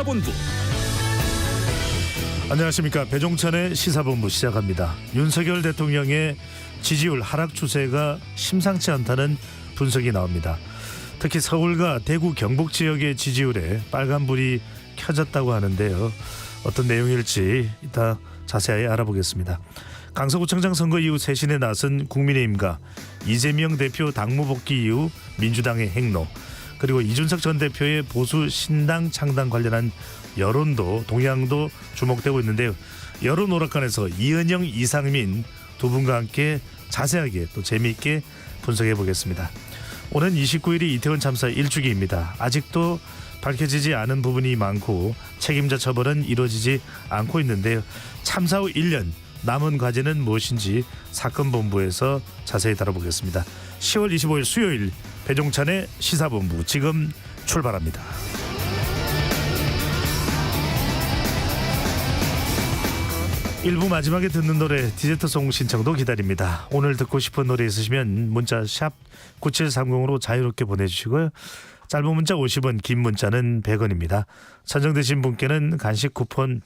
시사본부. 안녕하십니까. 배종찬의 시사본부 시작합니다. 윤석열 대통령의 지지율 하락 추세가 심상치 않다는 분석이 나옵니다. 특히 서울과 대구 경북 지역의 지지율에 빨간불이 켜졌다고 하는데요. 어떤 내용일지 이따 자세히 알아보겠습니다. 강서구청장 선거 이후 쇄신에 나선 국민의힘과 이재명 대표 당무 복귀 이후 민주당의 행로, 그리고 이준석 전 대표의 보수 신당 창당 관련한 여론도 동향도 주목되고 있는데요. 여론 오락관에서 이은영, 이상민 두 분과 함께 자세하게 또 재미있게 분석해 보겠습니다. 오는 29일이 이태원 참사 1주기입니다. 아직도 밝혀지지 않은 부분이 많고 책임자 처벌은 이루어지지 않고 있는데요. 참사 후 1년 남은 과제는 무엇인지 사건본부에서 자세히 다뤄보겠습니다. 10월 25일 수요일 배종찬의 시사본부 지금 출발합니다. 1부 마지막에 듣는 노래 디저트송 신청도 기다립니다. 오늘 듣고 싶은 노래 있으시면 문자 샵 9730으로 자유롭게 보내주시고요. 짧은 문자 50원, 긴 문자는 100원입니다. 선정되신 분께는 간식 쿠폰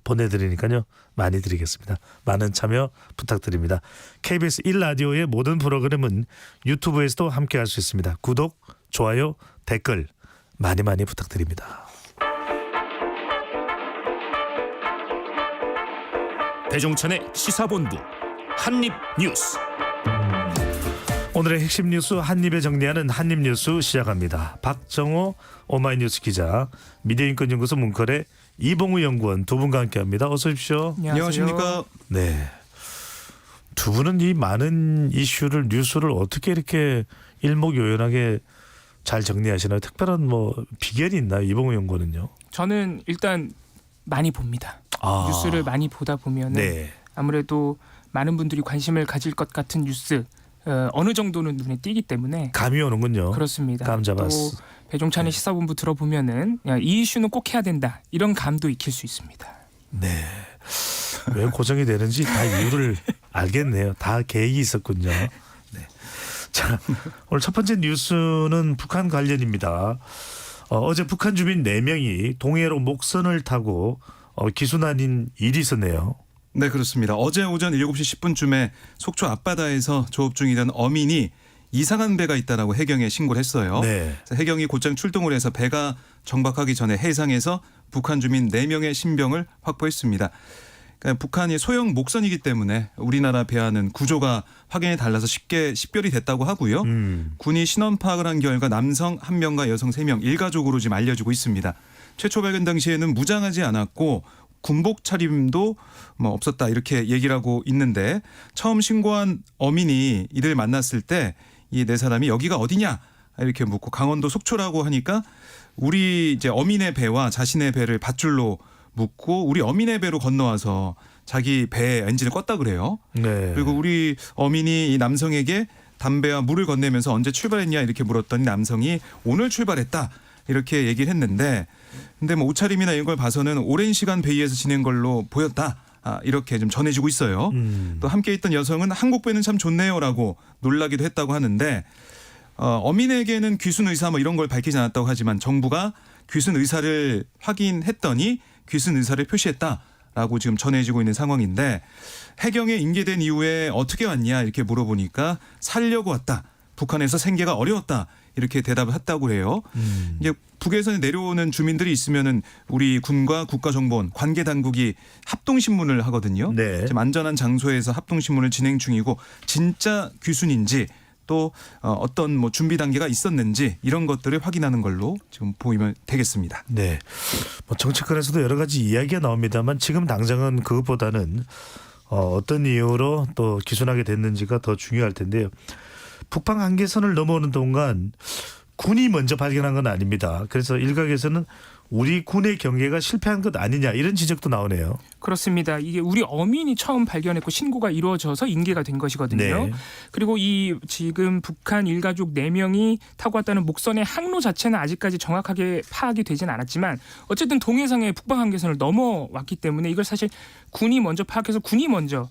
보내드리니까요. 많이 드리겠습니다. 많은 참여 부탁드립니다. KBS 1라디오의 모든 프로그램은 유튜브에서도 함께할 수 있습니다. 구독, 좋아요, 댓글 많이 부탁드립니다. 배종찬의 시사본부 한입뉴스. 오늘의 핵심 뉴스 한입에 정리하는 한입뉴스 시작합니다. 박정호 오마이뉴스 기자, 미디어인권연구소 문컬의 이봉우 연구원 두 분과 함께합니다. 어서 오십시오. 안녕하십니까. 네, 두 분은 이 많은 이슈를 뉴스를 어떻게 이렇게 일목요연하게 잘 정리하시나요? 특별한 뭐 비결이 있나요? 이봉우 연구원은요? 저는 일단 많이 봅니다. 뉴스를 많이 보다 보면 네. 아무래도 많은 분들이 관심을 가질 것 같은 뉴스 어느 정도는 눈에 띄기 때문에 감이 오는군요. 그렇습니다. 감 잡았어. 또 배종찬의 시사본부 들어보면은 이 이슈는 꼭 해야 된다 이런 감도 익힐 수 있습니다. 네. 왜 고정이 되는지 다 이유를 알겠네요. 다 계획이 있었군요. 네. 자, 오늘 첫 번째 뉴스는 북한 관련입니다. 어제 북한 주민 4명이 동해로 목선을 타고 기순하는 일이 있었네요. 네, 그렇습니다. 어제 오전 7시 10분쯤에 속초 앞바다에서 조업 중이던 어민이 이상한 배가 있다라고 해경에 신고를 했어요. 네. 해경이 곧장 출동을 해서 배가 정박하기 전에 해상에서 북한 주민 4명의 신병을 확보했습니다. 그러니까 북한이 소형 목선이기 때문에 우리나라 배와는 구조가 확연히 달라서 쉽게 식별이 됐다고 하고요. 군이 신원 파악을 한 결과 남성 1명과 여성 3명 일가족으로 지금 알려지고 있습니다. 최초 발견 당시에는 무장하지 않았고 군복 차림도 뭐 없었다 이렇게 얘기를 하고 있는데, 처음 신고한 어민이 이들 만났을 때 이 4사람이 여기가 어디냐 이렇게 묻고 강원도 속초라고 하니까 우리 이제 어민의 배와 자신의 배를 밧줄로 묶고 우리 어민의 배로 건너와서 자기 배 엔진을 껐다 그래요. 네. 그리고 우리 어민이 이 남성에게 담배와 물을 건네면서 언제 출발했냐 이렇게 물었더니 남성이 오늘 출발했다 이렇게 얘기를 했는데, 근데 뭐 옷차림이나 이런 걸 봐서는 오랜 시간 배 위에서 지낸 걸로 보였다. 이렇게 좀 전해지고 있어요. 또 함께 있던 여성은 한국 배는 참 좋네요라고 놀라기도 했다고 하는데, 어민에게는 귀순 의사 뭐 이런 걸 밝히지 않았다고 하지만 정부가 귀순 의사를 확인했더니 귀순 의사를 표시했다라고 지금 전해지고 있는 상황인데, 해경에 인계된 이후에 어떻게 왔냐 이렇게 물어보니까 살려고 왔다. 북한에서 생계가 어려웠다. 이렇게 대답을 했다고 해요. 이제 북에서 내려오는 주민들이 있으면은 우리 군과 국가정보원 관계 당국이 합동 신문을 하거든요. 네. 지금 안전한 장소에서 합동 신문을 진행 중이고, 진짜 귀순인지 또 어떤 뭐 준비 단계가 있었는지 이런 것들을 확인하는 걸로 지금 보이면 되겠습니다. 네. 뭐 정치권에서도 여러 가지 이야기가 나옵니다만 지금 당장은 그것보다는 어떤 이유로 또 기순하게 됐는지가 더 중요할 텐데요. 북방 한계선을 넘어오는 동안 군이 먼저 발견한 건 아닙니다. 그래서 일각에서는 우리 군의 경계가 실패한 것 아니냐 이런 지적도 나오네요. 그렇습니다. 이게 우리 어민이 처음 발견했고 신고가 이루어져서 인계가 된 것이거든요. 네. 그리고 이 지금 북한 일가족 4명이 타고 왔다는 목선의 항로 자체는 아직까지 정확하게 파악이 되진 않았지만 어쨌든 동해상의 북방 한계선을 넘어왔기 때문에 이걸 사실 군이 먼저 파악해서 군이 먼저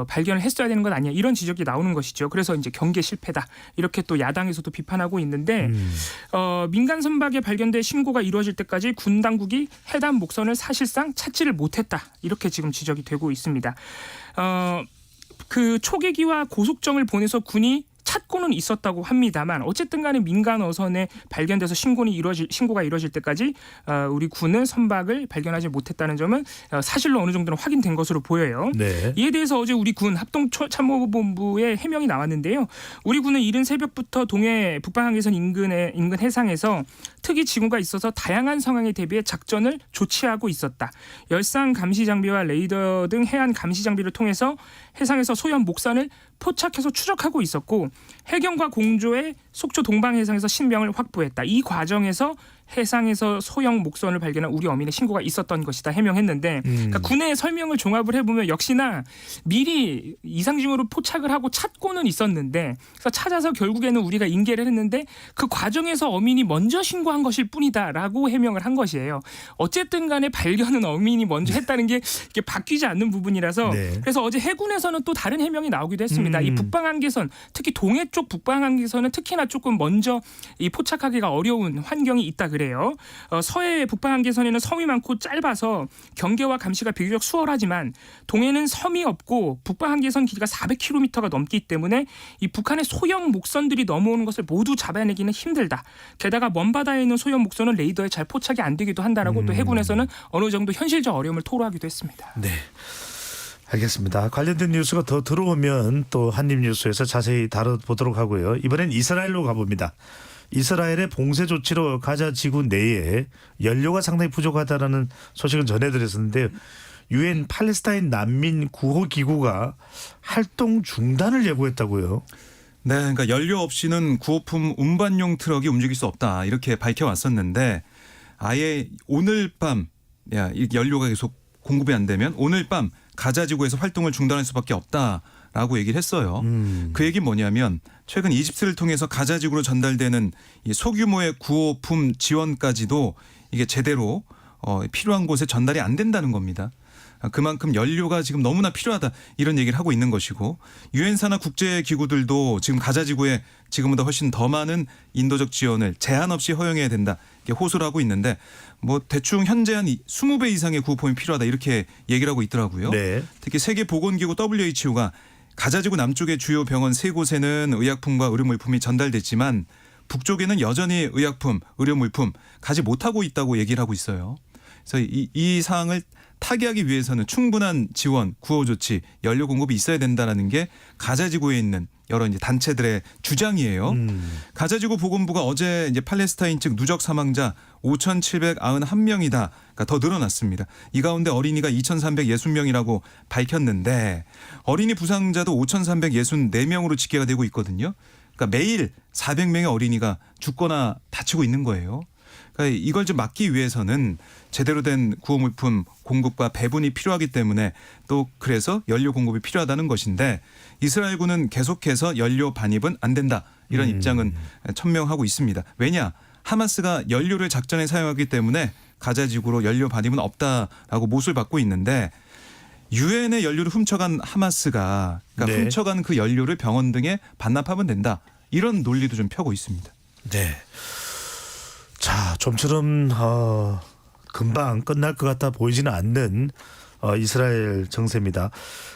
발견을 했어야 되는 것 아니냐 이런 지적이 나오는 것이죠. 그래서 이제 경계 실패다 이렇게 또 야당에서도 비판하고 있는데 민간 선박에 발견돼 신고가 이루어질 때까지 군 당국이 해당 목선을 사실상 찾지를 못했다 이렇게 지금 지적이 되고 있습니다. 그 초계기와 고속정을 보내서 군이 찾고는 있었다고 합니다만 어쨌든 간에 민간 어선에 발견돼서 신고가 이루어질 때까지 우리 군은 선박을 발견하지 못했다는 점은 사실로 어느 정도는 확인된 것으로 보여요. 네. 이에 대해서 어제 우리 군 합동참모본부의 해명이 나왔는데요. 우리 군은 이른 새벽부터 동해 북방항해선 인근 해상에서 특이 징후가 있어서 다양한 상황에 대비해 작전을 조치하고 있었다. 열상 감시 장비와 레이더 등 해안 감시 장비를 통해서 해상에서 소형 목선을 포착해서 추적하고 있었고 해경과 공조의 속초 동방해상에서 신병을 확보했다. 이 과정에서 해상에서 소형 목선을 발견한 우리 어민의 신고가 있었던 것이다 해명했는데 그러니까 군의 설명을 종합을 해보면 역시나 미리 이상징후를 포착을 하고 찾고는 있었는데 그래서 찾아서 결국에는 우리가 인계를 했는데 그 과정에서 어민이 먼저 신고한 것일 뿐이다라고 해명을 한 것이에요. 어쨌든 간에 발견은 어민이 먼저 했다는 게 이게 바뀌지 않는 부분이라서 네. 그래서 어제 해군에서는 또 다른 해명이 나오기도 했습니다. 이 북방한계선 특히 동해 쪽 북방한계선은 특히나 조금 먼저 이 포착하기가 어려운 환경이 있다 그래요. 서해 북방한계선에는 섬이 많고 짧아서 경계와 감시가 비교적 수월하지만 동해는 섬이 없고 북방한계선 길이가 400km가 넘기 때문에 이 북한의 소형 목선들이 넘어오는 것을 모두 잡아내기는 힘들다. 게다가 먼 바다에 있는 소형 목선은 레이더에 잘 포착이 안 되기도 한다라고 또 해군에서는 어느 정도 현실적 어려움을 토로하기도 했습니다. 네. 알겠습니다. 관련된 뉴스가 더 들어오면 또 한입뉴스에서 자세히 다뤄보도록 하고요. 이번엔 이스라엘로 가봅니다. 이스라엘의 봉쇄 조치로 가자 지구 내에 연료가 상당히 부족하다는 소식을 전해드렸었는데요. 유엔 팔레스타인 난민 구호 기구가 활동 중단을 예고했다고요. 네, 그러니까 연료 없이는 구호품 운반용 트럭이 움직일 수 없다 이렇게 밝혀왔었는데 아예 오늘 밤 연료가 계속 공급이 안 되면 오늘 밤 가자 지구에서 활동을 중단할 수밖에 없다라고 얘기를 했어요. 그 얘기는 뭐냐면 최근 이집트를 통해서 가자 지구로 전달되는 이 소규모의 구호품 지원까지도 이게 제대로 필요한 곳에 전달이 안 된다는 겁니다. 그만큼 연료가 지금 너무나 필요하다 이런 얘기를 하고 있는 것이고 유엔사나 국제기구들도 지금 가자 지구에 지금보다 훨씬 더 많은 인도적 지원을 제한 없이 허용해야 된다 이렇게 호소를 하고 있는데 뭐 대충 현재 한 20배 이상의 구호품이 필요하다 이렇게 얘기를 하고 있더라고요. 네. 특히 세계보건기구 WHO가 가자 지구 남쪽의 주요 병원 3곳에는 의약품과 의료물품이 전달됐지만 북쪽에는 여전히 의약품, 의료물품 가지 못하고 있다고 얘기를 하고 있어요. 그래서 이 사항을 타개하기 위해서는 충분한 지원, 구호 조치, 연료 공급이 있어야 된다라는 게 가자지구에 있는 여러 이제 단체들의 주장이에요. 가자지구 보건부가 어제 이제 팔레스타인 측 누적 사망자 5,791명이다. 그러니까 더 늘어났습니다. 이 가운데 어린이가 2,360명이라고 밝혔는데 어린이 부상자도 5,364명으로 집계가 되고 있거든요. 그러니까 매일 400명의 어린이가 죽거나 다치고 있는 거예요. 그러니까 이걸 좀 막기 위해서는 제대로 된 구호물품 공급과 배분이 필요하기 때문에 또 그래서 연료 공급이 필요하다는 것인데 이스라엘군은 계속해서 연료 반입은 안 된다 이런 입장은 천명하고 있습니다. 왜냐? 하마스가 연료를 작전에 사용하기 때문에 가자 지구로 연료 반입은 없다라고 못을 받고 있는데 유엔의 연료를 훔쳐간 하마스가 그러니까 네. 훔쳐간 그 연료를 병원 등에 반납하면 된다 이런 논리도 좀 펴고 있습니다. 네. 자, 좀처럼 금방 끝날 것 같아 보이지는 않는 이스라엘 정세입니다.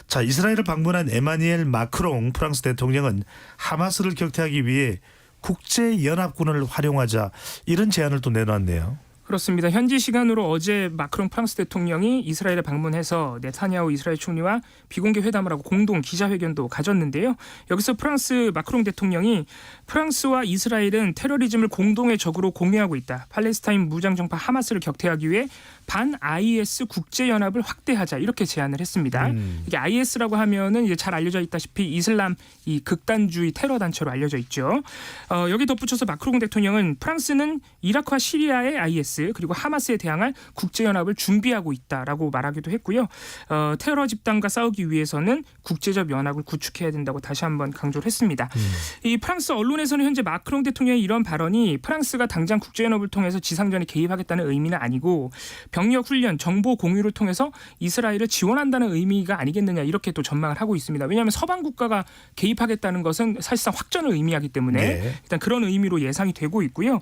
자, 이스라엘을 방문한 에마니엘 마크롱 프랑스 대통령은 하마스를 격퇴하기 위해 국제연합군을 활용하자 이런 제안을 또 내놨네요. 그렇습니다. 현지 시간으로 어제 마크롱 프랑스 대통령이 이스라엘에 방문해서 네타냐후 이스라엘 총리와 비공개 회담을 하고 공동 기자회견도 가졌는데요. 여기서 프랑스 마크롱 대통령이 프랑스와 이스라엘은 테러리즘을 공동의 적으로 공유하고 있다. 팔레스타인 무장정파 하마스를 격퇴하기 위해 반 IS 국제연합을 확대하자 이렇게 제안을 했습니다. 이게 IS라고 하면은 이제 잘 알려져 있다시피 이슬람 이 극단주의 테러 단체로 알려져 있죠. 여기 덧붙여서 마크롱 대통령은 프랑스는 이라크와 시리아의 IS IS 그리고 하마스에 대항할 국제연합을 준비하고 있다라고 말하기도 했고요. 테러 집단과 싸우기 위해서는 국제적 연합을 구축해야 된다고 다시 한번 강조를 했습니다. 이 프랑스 언론에서는 현재 마크롱 대통령의 이런 발언이 프랑스가 당장 국제연합을 통해서 지상전에 개입하겠다는 의미는 아니고 병력 훈련, 정보 공유를 통해서 이스라엘을 지원한다는 의미가 아니겠느냐 이렇게 또 전망을 하고 있습니다. 왜냐하면 서방 국가가 개입하겠다는 것은 사실상 확전을 의미하기 때문에 네. 일단 그런 의미로 예상이 되고 있고요.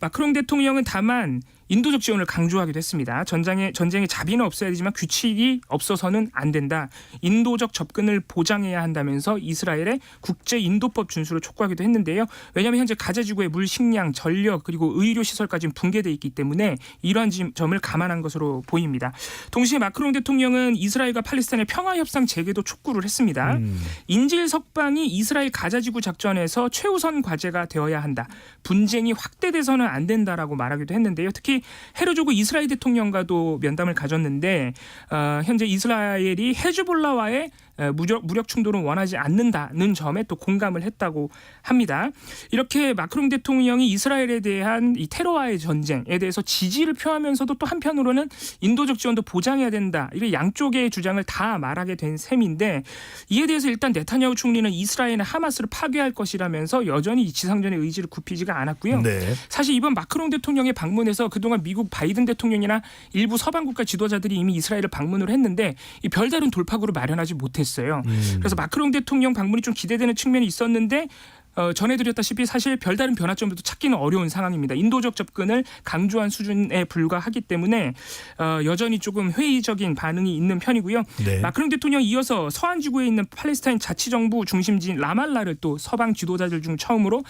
마크롱 대통령은 다만 인도적 지원을 강조하기도 했습니다. 전쟁의 자비는 없어야 되지만 규칙이 없어서는 안 된다. 인도적 접근을 보장해야 한다면서 이스라엘의 국제 인도법 준수를 촉구하기도 했는데요. 왜냐하면 현재 가자 지구의 물, 식량, 전력 그리고 의료 시설까지 붕괴돼 있기 때문에 이러한 점을 감안한 것으로 보입니다. 동시에 마크롱 대통령은 이스라엘과 팔레스타인의 평화 협상 재개도 촉구를 했습니다. 인질 석방이 이스라엘 가자 지구 작전에서 최우선 과제가 되어야 한다. 분쟁이 확대돼서는 안 된다라고 말하기도 했는데요. 특히 헤르조그 이스라엘 대통령과도 면담을 가졌는데 현재 이스라엘이 헤즈볼라와의 무력 충돌은 원하지 않는다는 점에 또 공감을 했다고 합니다. 이렇게 마크롱 대통령이 이스라엘에 대한 이 테러와의 전쟁에 대해서 지지를 표하면서도 또 한편으로는 인도적 지원도 보장해야 된다. 이런 양쪽의 주장을 다 말하게 된 셈인데 이에 대해서 일단 네타냐후 총리는 이스라엘은 하마스를 파괴할 것이라면서 여전히 이 지상전의 의지를 굽히지가 않았고요. 네. 사실 이번 마크롱 대통령의 방문에서 그동안 미국 바이든 대통령이나 일부 서방 국가 지도자들이 이미 이스라엘을 방문을 했는데 이 별다른 돌파구를 마련하지 못했어요. 그래서 마크롱 대통령 방문이 좀 기대되는 측면이 있었는데 전해드렸다시피 사실 별다른 변화점도 찾기는 어려운 상황입니다. 인도적 접근을 강조한 수준에 불과하기 때문에 여전히 조금 회의적인 반응이 있는 편이고요. 네. 마크롱 대통령이 이어서 서한 지구에 있는 팔레스타인 자치정부 중심지인 라말라를 또 서방 지도자들 중 처음으로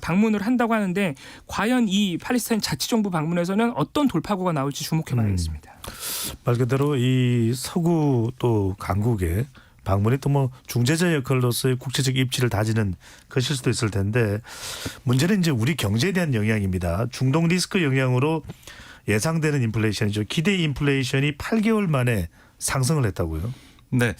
방문을 한다고 하는데 과연 이 팔레스타인 자치정부 방문에서는 어떤 돌파구가 나올지 주목해봐야겠습니다. 말 그대로 이 서구 또 강국의 방문이 또 뭐 중재자 역할로서의 국제적 입지를 다지는 것일 수도 있을 텐데 문제는 이제 우리 경제에 대한 영향입니다. 중동 리스크 영향으로 예상되는 인플레이션이죠. 기대 인플레이션이 8개월 만에 상승을 했다고요. 네.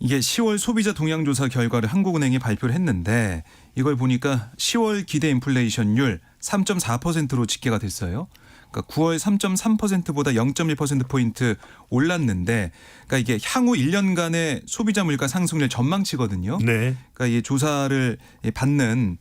이게 10월 소비자 동향조사 결과를 한국은행이 발표를 했는데 이걸 보니까 10월 기대 인플레이션율 3.4%로 집계가 됐어요. 그러니까 9월 3.3%보다 0.1%포인트 올랐는데 그러니까 이게 향후 1년간의 소비자 물가 상승률 전망치거든요. 네. 그러니까 이 조사를 받는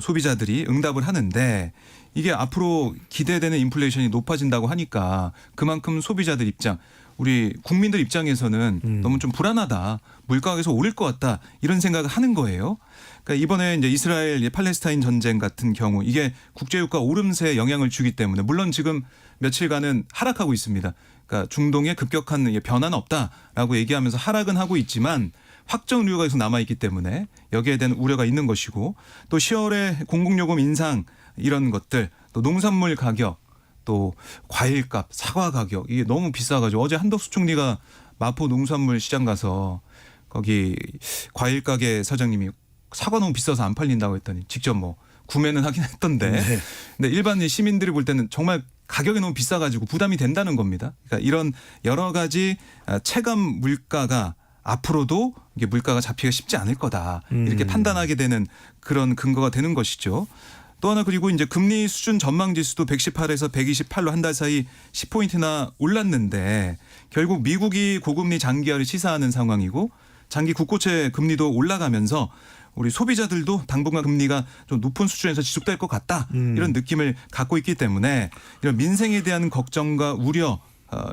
소비자들이 응답을 하는데 이게 앞으로 기대되는 인플레이션이 높아진다고 하니까 그만큼 소비자들 입장 우리 국민들 입장에서는 너무 좀 불안하다. 물가가 계속 오를 것 같다. 이런 생각을 하는 거예요. 그러니까 이번에 이제 이스라엘 팔레스타인 전쟁 같은 경우 이게 국제유가 오름세에 영향을 주기 때문에 물론 지금 며칠간은 하락하고 있습니다. 그러니까 중동에 급격한 변화는 없다라고 얘기하면서 하락은 하고 있지만 확정 우려가 계속 남아있기 때문에 여기에 대한 우려가 있는 것이고 또 10월에 공공요금 인상 이런 것들 또 농산물 가격 또 과일값, 사과 가격 이게 너무 비싸가지고 어제 한덕수 총리가 마포 농산물 시장 가서 거기 과일 가게 사장님이 사과 너무 비싸서 안 팔린다고 했더니 직접 뭐 구매는 하긴 했던데 네. 근데 일반 시민들이 볼 때는 정말 가격이 너무 비싸가지고 부담이 된다는 겁니다. 그러니까 이런 여러 가지 체감 물가가 앞으로도 이게 물가가 잡히기가 쉽지 않을 거다 이렇게 판단하게 되는 그런 근거가 되는 것이죠. 또 하나 그리고 이제 금리 수준 전망 지수도 118에서 128로 한 달 사이 10포인트나 올랐는데 결국 미국이 고금리 장기화를 시사하는 상황이고 장기 국고채 금리도 올라가면서 우리 소비자들도 당분간 금리가 좀 높은 수준에서 지속될 것 같다 이런 느낌을 갖고 있기 때문에 이런 민생에 대한 걱정과 우려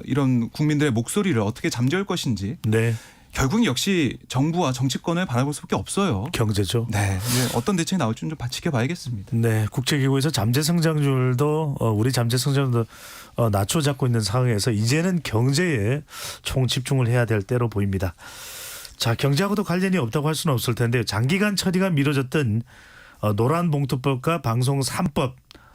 이런 국민들의 목소리를 어떻게 잠재울 것인지 네. 결국 역시 정부와 정치권을 바라볼 수밖에 없어요. 경제죠. 네, 어떤 대책이 나올지는 좀 지켜봐야겠습니다. 네, 국제기구에서 잠재 성장률도 우리 잠재 성장률도 낮춰 잡고 있는 상황에서 이제는 경제에 총 집중을 해야 될 때로 보입니다. 자, 경제하고도 관련이 없다고 할 수는 없을 텐데 장기간 처리가 미뤄졌던 노란봉투법과 방송 3법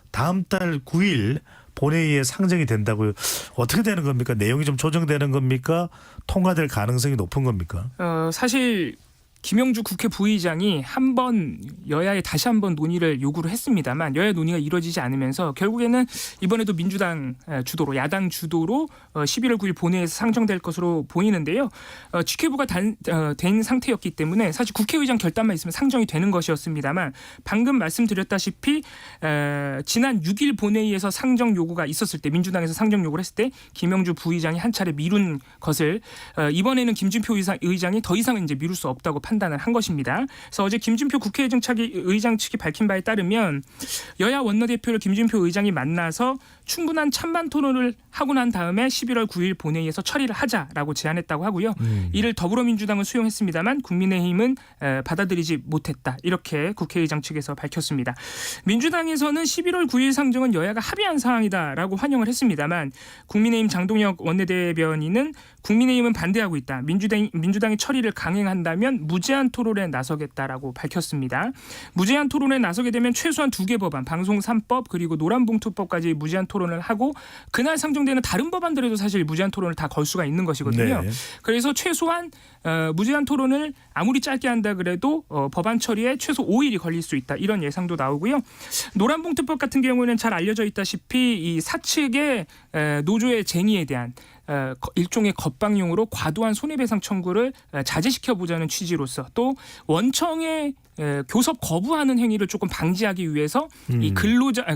다음 달 9일 본회의에 상정이 된다고요. 어떻게 되는 겁니까? 내용이 좀 조정되는 겁니까? 통과될 가능성이 높은 겁니까? 사실 김영주 국회 부의장이 한번 여야에 다시 한번 논의를 요구를 했습니다만 여야 논의가 이루어지지 않으면서 결국에는 이번에도 민주당 주도로 야당 주도로 11월 9일 본회의에서 상정될 것으로 보이는데요. 직회부가 된 상태였기 때문에 사실 국회의장 결단만 있으면 상정이 되는 것이었습니다만 방금 말씀드렸다시피 지난 6일 본회의에서 상정 요구가 있었을 때 민주당에서 상정 요구를 했을 때 김영주 부의장이 한 차례 미룬 것을 이번에는 김진표 의장이 더 이상은 이제 미룰 수 없다고 판단을 한 것입니다. 그래서 어제 김진표 국회의장 측이 밝힌 바에 따르면 여야 원내대표를 김진표 의장이 만나서 충분한 찬반 토론을 하고 난 다음에 11월 9일 본회의에서 처리를 하자라고 제안했다고 하고요. 이를 더불어민주당은 수용했습니다만 국민의힘은 받아들이지 못했다. 이렇게 국회의장 측에서 밝혔습니다. 민주당에서는 11월 9일 상정은 여야가 합의한 사항이다라고 환영을 했습니다만 국민의힘 장동혁 원내대변인은 국민의힘은 반대하고 있다. 민주당이 처리를 강행한다면 무제한 토론에 나서겠다라고 밝혔습니다. 무제한 토론에 나서게 되면 최소한 2개 법안, 방송 3법 그리고 노란봉투법까지 무제한 토론을 하고 그날 상정되는 다른 법안들에도 사실 무제한 토론을 다 걸 수가 있는 것이거든요. 네. 그래서 최소한 무제한 토론을 아무리 짧게 한다 그래도 법안 처리에 최소 5일이 걸릴 수 있다. 이런 예상도 나오고요. 노란봉투법 같은 경우는 잘 알려져 있다시피 이 사측의 노조의 쟁의에 대한 일종의 겁방용으로 과도한 손해배상 청구를 자제시켜보자는 취지로서 또 원청의 교섭 거부하는 행위를 조금 방지하기 위해서 이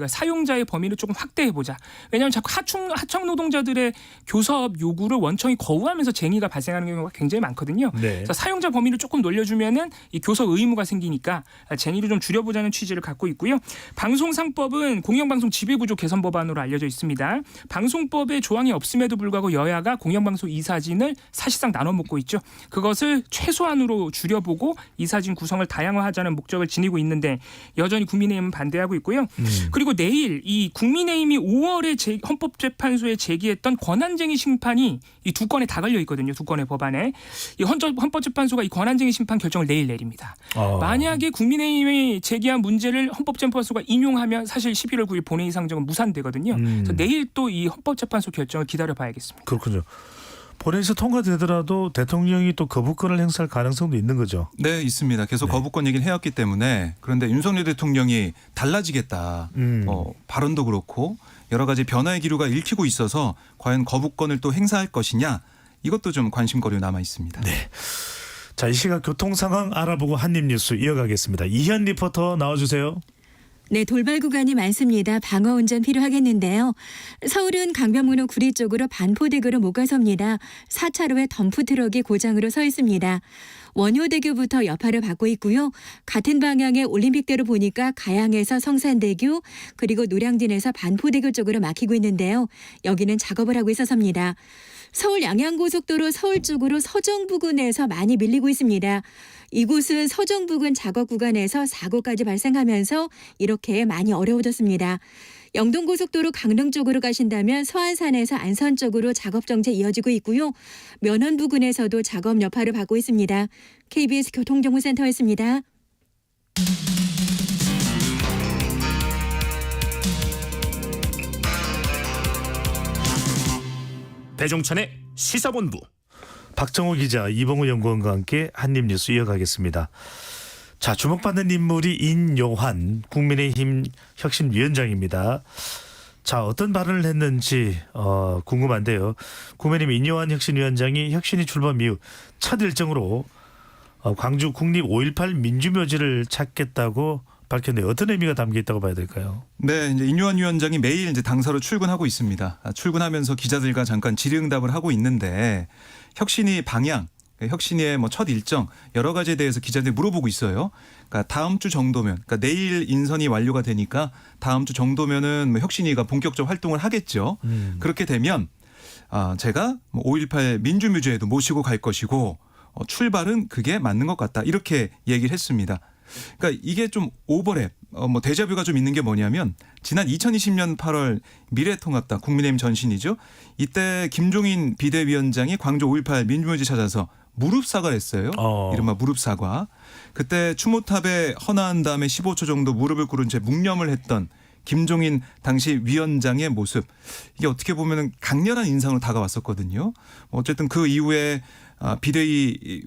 사용자의 범위를 조금 확대해보자. 왜냐하면 자꾸 하청 노동자들의 교섭 요구를 원청이 거부하면서 쟁의가 발생하는 경우가 굉장히 많거든요. 네. 그래서 사용자 범위를 조금 놀려주면은 이 교섭 의무가 생기니까 쟁의를 좀 줄여보자는 취지를 갖고 있고요. 방송상법은 공영방송 지배구조 개선 법안으로 알려져 있습니다. 방송법에 조항이 없음에도 불구하고 여야가 공영방송 이사진을 사실상 나눠 먹고 있죠. 그것을 최소한으로 줄여보고 이사진 구성을 다양화하자는 목적을 지니고 있는데 여전히 국민의힘은 반대하고 있고요. 그리고 내일 이 국민의힘이 5월에 헌법재판소에 제기했던 권한쟁의 심판이 이 2건에 다 걸려 있거든요. 2건의 법안에. 이 헌법재판소가 이 권한쟁의 심판 결정을 내일 내립니다. 만약에 국민의힘이 제기한 문제를 헌법재판소가 인용하면 사실 11월 9일 본회의 상정은 무산되거든요. 그래서 내일 또 이 헌법재판소 결정을 기다려봐야겠습니다. 그렇군요. 본회의에서 통과되더라도 대통령이 또 거부권을 행사할 가능성도 있는 거죠. 네, 있습니다. 계속 네. 거부권 얘기를 해왔기 때문에 그런데 윤석열 대통령이 달라지겠다. 발언도 그렇고 여러 가지 변화의 기류가 읽히고 있어서 과연 거부권을 또 행사할 것이냐 이것도 좀 관심거리로 남아 있습니다. 네. 자, 이 시각 교통 상황 알아보고 한입뉴스 이어가겠습니다. 이현 리포터 나와주세요. 네, 돌발 구간이 많습니다. 방어 운전 필요하겠는데요. 서울은 강변북로 구리 쪽으로 반포대교로 못 가섭니다. 4차로에 덤프트럭이 고장으로 서 있습니다. 원효대교부터 여파를 받고 있고요. 같은 방향의 올림픽대로 보니까 가양에서 성산대교 그리고 노량진에서 반포대교 쪽으로 막히고 있는데요. 여기는 작업을 하고 있어서입니다. 서울 양양고속도로 서울 쪽으로 서정 부근에서 많이 밀리고 있습니다. 이곳은 서정 부근 작업 구간에서 사고까지 발생하면서 이렇게 많이 어려워졌습니다. 영동고속도로 강릉 쪽으로 가신다면 서안산에서 안산 쪽으로 작업 정체 이어지고 있고요. 면원 부근에서도 작업 여파를 받고 있습니다. KBS 교통정보센터였습니다. 배종찬의 시사본부. 박정호 기자, 이봉우 연구원과 함께 한입뉴스 이어가겠습니다. 자, 주목받는 인물이 인요한 국민의힘 혁신위원장입니다. 자, 어떤 발언을 했는지 궁금한데요. 국민의힘 인요한 혁신위원장이 혁신위 출범 이후 첫 일정으로 광주 국립 5.18 민주묘지를 찾겠다고 밝혔는데 어떤 의미가 담겨 있다고 봐야 될까요? 네, 이제 인요한 위원장이 매일 이제 당사로 출근하고 있습니다. 출근하면서 기자들과 잠깐 질의응답을 하고 있는데 혁신위 방향, 혁신위의 첫 일정 여러 가지에 대해서 기자들이 물어보고 있어요. 그러니까 다음 주 정도면, 그러니까 내일 인선이 완료가 되니까 다음 주 정도면은 혁신위가 본격적 활동을 하겠죠. 그렇게 되면 제가 5.18 민주묘지에도 모시고 갈 것이고 출발은 그게 맞는 것 같다. 이렇게 얘기를 했습니다. 그러니까 이게 좀 오버랩, 데자뷰가 좀 있는 게 뭐냐면 지난 2020년 8월 미래통합당 국민의힘 전신이죠. 이때 김종인 비대위원장이 광주 5.18 민주묘지 찾아서 무릎 사과를 했어요. 이른바 무릎 사과. 그때 추모탑에 헌화한 다음에 15초 정도 무릎을 꿇은 채 묵념을 했던 김종인 당시 위원장의 모습. 이게 어떻게 보면 강렬한 인상으로 다가왔었거든요. 어쨌든 그 이후에 비대위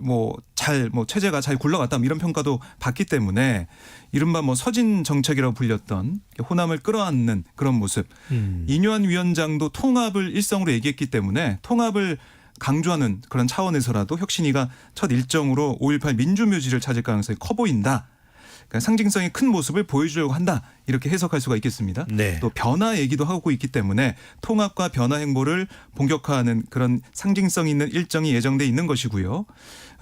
잘 체제가 잘 굴러갔다 이런 평가도 받기 때문에 이른바 서진 정책이라고 불렸던 호남을 끌어안는 그런 모습. 이뇨한 위원장도 통합을 일성으로 얘기했기 때문에 통합을 강조하는 그런 차원에서라도 혁신위가 첫 일정으로 5.18 민주묘지를 찾을 가능성이 커 보인다. 그러니까 상징성이 큰 모습을 보여주려고 한다. 이렇게 해석할 수가 있겠습니다. 네. 또 변화 얘기도 하고 있기 때문에 통합과 변화 행보를 본격화하는 그런 상징성 있는 일정이 예정돼 있는 것이고요.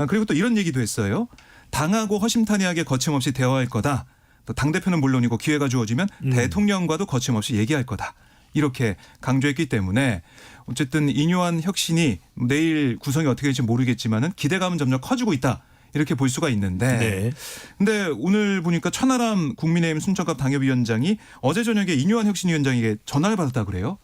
그리고 또 이런 얘기도 했어요. 당하고 허심탄회하게 거침없이 대화할 거다. 또 당대표는 물론이고 기회가 주어지면 대통령과도 거침없이 얘기할 거다. 이렇게 강조했기 때문에 어쨌든 이뇨한 혁신이 내일 구성이 어떻게 될지 모르겠지만은 기대감은 점점 커지고 있다. 이렇게 볼 수가 있는데 네. 근데 오늘 보니까 천하람 국민의힘 순천갑 당협위원장이 어제 저녁에 이뇨한 혁신위원장에게 전화를 받았다 그래요.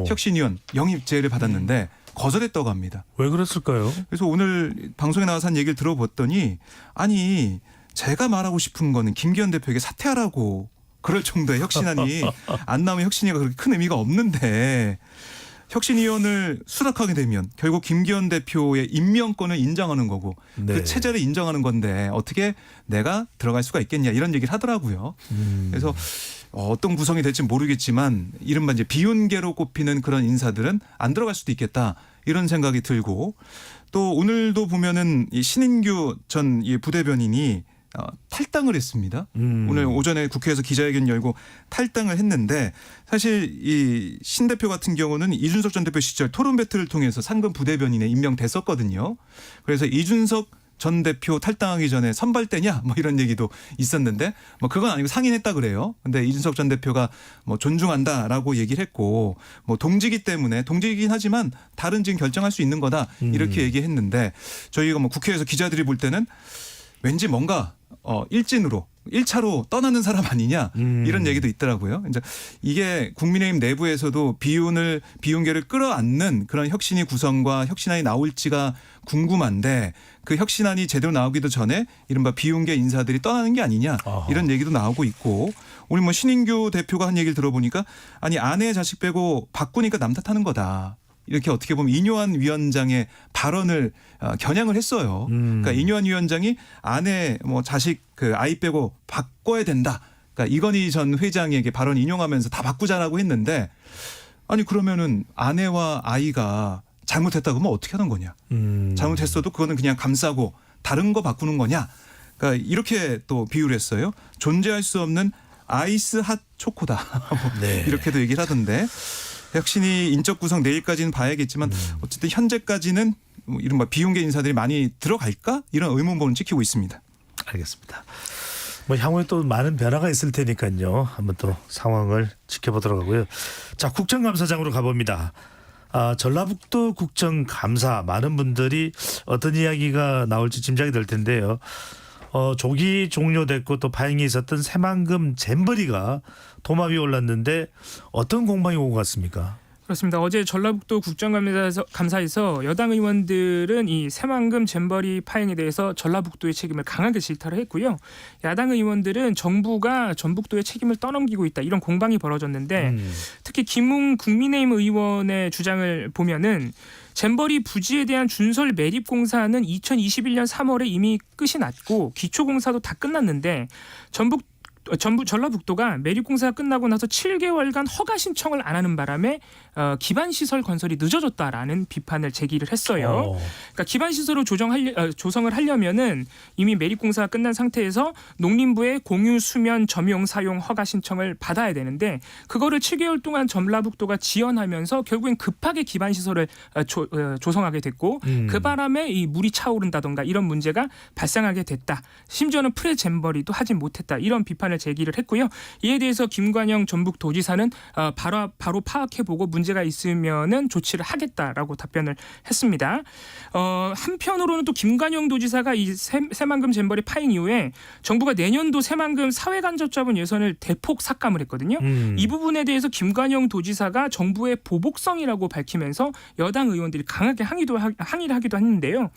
혁신위원 영입 제의를 받았는데 거절했다고 합니다. 왜 그랬을까요? 그래서 오늘 방송에 나와서 한 얘기를 들어봤더니 아니 제가 말하고 싶은 거는 김기현 대표에게 사퇴하라고 그럴 정도의 혁신안이 안 나오면 혁신위가 그렇게 큰 의미가 없는데 혁신위원을 수락하게 되면 결국 김기현 대표의 임명권을 인정하는 거고 네. 그 체제를 인정하는 건데 어떻게 내가 들어갈 수가 있겠냐 이런 얘기를 하더라고요. 그래서 어떤 구성이 될지 모르겠지만 이른바 이제 비운계로 꼽히는 그런 인사들은 안 들어갈 수도 있겠다 이런 생각이 들고 또 오늘도 보면은 이 신인규 전 부대변인이 탈당을 했습니다. 오늘 오전에 국회에서 기자회견 열고 탈당을 했는데 사실 이 신 대표 같은 경우는 이준석 전 대표 시절 토론 배틀을 통해서 상근 부대변인에 임명됐었거든요. 그래서 이준석 전 대표 탈당하기 전에 선발대냐 이런 얘기도 있었는데 그건 아니고 상인했다 그래요. 근데 이준석 전 대표가 존중한다라고 얘기를 했고 동지기 때문에 동지이긴 하지만 다른 지금 결정할 수 있는 거다 이렇게 얘기했는데 저희가 국회에서 기자들이 볼 때는 왠지 뭔가 일진으로 1차로 떠나는 사람 아니냐 이런 얘기도 있더라고요. 이제 이게 국민의힘 내부에서도 비운계를 끌어안는 그런 혁신위 구성과 혁신안이 나올지가 궁금한데 그 혁신안이 제대로 나오기도 전에 이른바 비운계 인사들이 떠나는 게 아니냐 이런 얘기도 나오고 있고 오늘 신인규 대표가 한 얘기를 들어보니까 아니 아내 자식 빼고 바꾸니까 남 탓하는 거다. 이렇게 어떻게 보면 이뇨한 위원장의 발언을 겨냥을 했어요. 그러니까 이뇨한 위원장이 아내 자식 아이 빼고 바꿔야 된다. 그러니까 이건희 전 회장에게 발언 인용하면서 다 바꾸자라고 했는데 아니 그러면은 아내와 아이가 잘못했다고 하면 어떻게 하는 거냐. 잘못했어도 그거는 그냥 감싸고 다른 거 바꾸는 거냐. 그러니까 이렇게 또 비유를 했어요. 존재할 수 없는 아이스 핫 초코다. 네. 이렇게도 얘기를 하던데. 혁신이 인적 구성 내일까지는 봐야겠지만 어쨌든 현재까지는 이른바 비운계 인사들이 많이 들어갈까? 이런 의문봉은 찍히고 있습니다. 알겠습니다. 향후에 또 많은 변화가 있을 테니까요. 한번 또 상황을 지켜보도록 하고요. 자, 국정감사장으로 가봅니다. 전라북도 국정감사 많은 분들이 어떤 이야기가 나올지 짐작이 될 텐데요. 조기 종료됐고 또 파행이 있었던 새만금 잼버리가 도마 위에 올랐는데 어떤 공방이 오고 갔습니까? 그렇습니다. 어제 전라북도 국정감사에서 여당 의원들은 이 새만금 잼버리 파행에 대해서 전라북도의 책임을 강하게 질타를 했고요. 야당 의원들은 정부가 전북도의 책임을 떠넘기고 있다 이런 공방이 벌어졌는데 특히 김웅 국민의힘 의원의 주장을 보면은 잼버리 부지에 대한 준설 매립 공사는 2021년 3월에 이미 끝이 났고 기초 공사도 다 끝났는데 전라북도가 매립 공사가 끝나고 나서 7개월간 허가 신청을 안 하는 바람에 기반 시설 건설이 늦어졌다라는 비판을 제기를 했어요. 그러니까 기반 시설을 조성을 하려면은 이미 매립 공사가 끝난 상태에서 농림부의 공유 수면 점용 사용 허가 신청을 받아야 되는데 그거를 7개월 동안 전라북도가 지연하면서 결국엔 급하게 기반 시설을 조성하게 됐고 그 바람에 이 물이 차오른다던가 이런 문제가 발생하게 됐다. 심지어는 프레잼버리도 하지 못했다. 이런 비판을 제기를 했고요. 이에 대해서 김관영 전북도지사는 바로 파악해보고 문제가 있으면은 조치를 하겠다라고 답변을 했습니다. 한편으로는 또 김관영 도지사가 이 새만금 잼버리 파행 이후에 정부가 내년도 새만금 사회간접자본 예산을 대폭 삭감을 했거든요. 이 부분에 대해서 김관영 도지사가 정부의 보복성이라고 밝히면서 여당 의원들이 강하게 항의를 하기도 했는데요.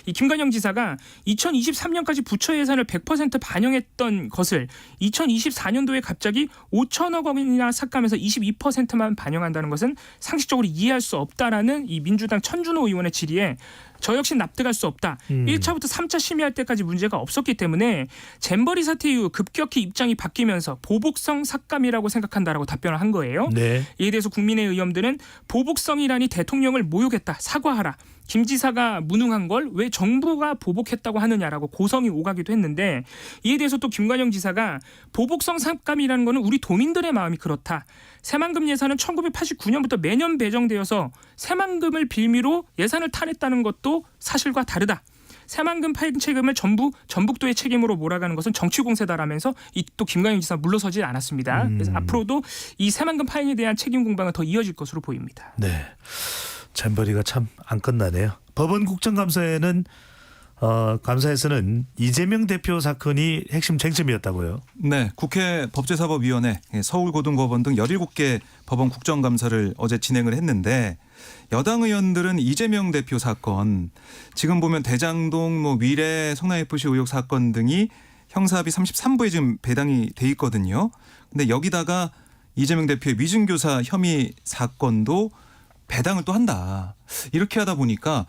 이 김관영 지사가 2023년까지 부처 예산을 100% 반영했던 것을 2024년도에 갑자기 5천억 원이나 삭감해서 22%만 반영한다는 것은 상식적으로 이해할 수 없다라는 이 민주당 천준호 의원의 질의에 저 역시 납득할 수 없다. 1차부터 3차 심의할 때까지 문제가 없었기 때문에 잼버리 사태 이후 급격히 입장이 바뀌면서 보복성 삭감이라고 생각한다라고 답변을 한 거예요. 네. 이에 대해서 국민의 의원들은 보복성이라니 대통령을 모욕했다. 사과하라. 김 지사가 무능한 걸 왜 정부가 보복했다고 하느냐라고 고성이 오가기도 했는데 이에 대해서 또 김관영 지사가 보복성 삭감이라는 거는 우리 도민들의 마음이 그렇다. 새만금 예산은 1989년부터 매년 배정되어서 새만금을 빌미로 예산을 타냈다는 것도 사실과 다르다. 새만금 파행 책임을 전북도의 책임으로 몰아가는 것은 정치 공세다라면서 또 김관영 지사 물러서지 않았습니다. 그래서 앞으로도 이 새만금 파행에 대한 책임 공방은 더 이어질 것으로 보입니다. 네. 잼버리가 참 안 끝나네요. 법원 국정감사에는 감사에서는 이재명 대표 사건이 핵심 쟁점이었다고요. 네, 국회 법제사법위원회, 서울고등법원 등 17개 법원 국정감사를 어제 진행을 했는데 여당 의원들은 이재명 대표 사건, 지금 보면 대장동, 미래, 성남FC 의혹 사건 등이 형사합의 33부에 지금 배당이 돼 있거든요. 근데 여기다가 이재명 대표의 위증교사 혐의 사건도 배당을 또 한다. 이렇게 하다 보니까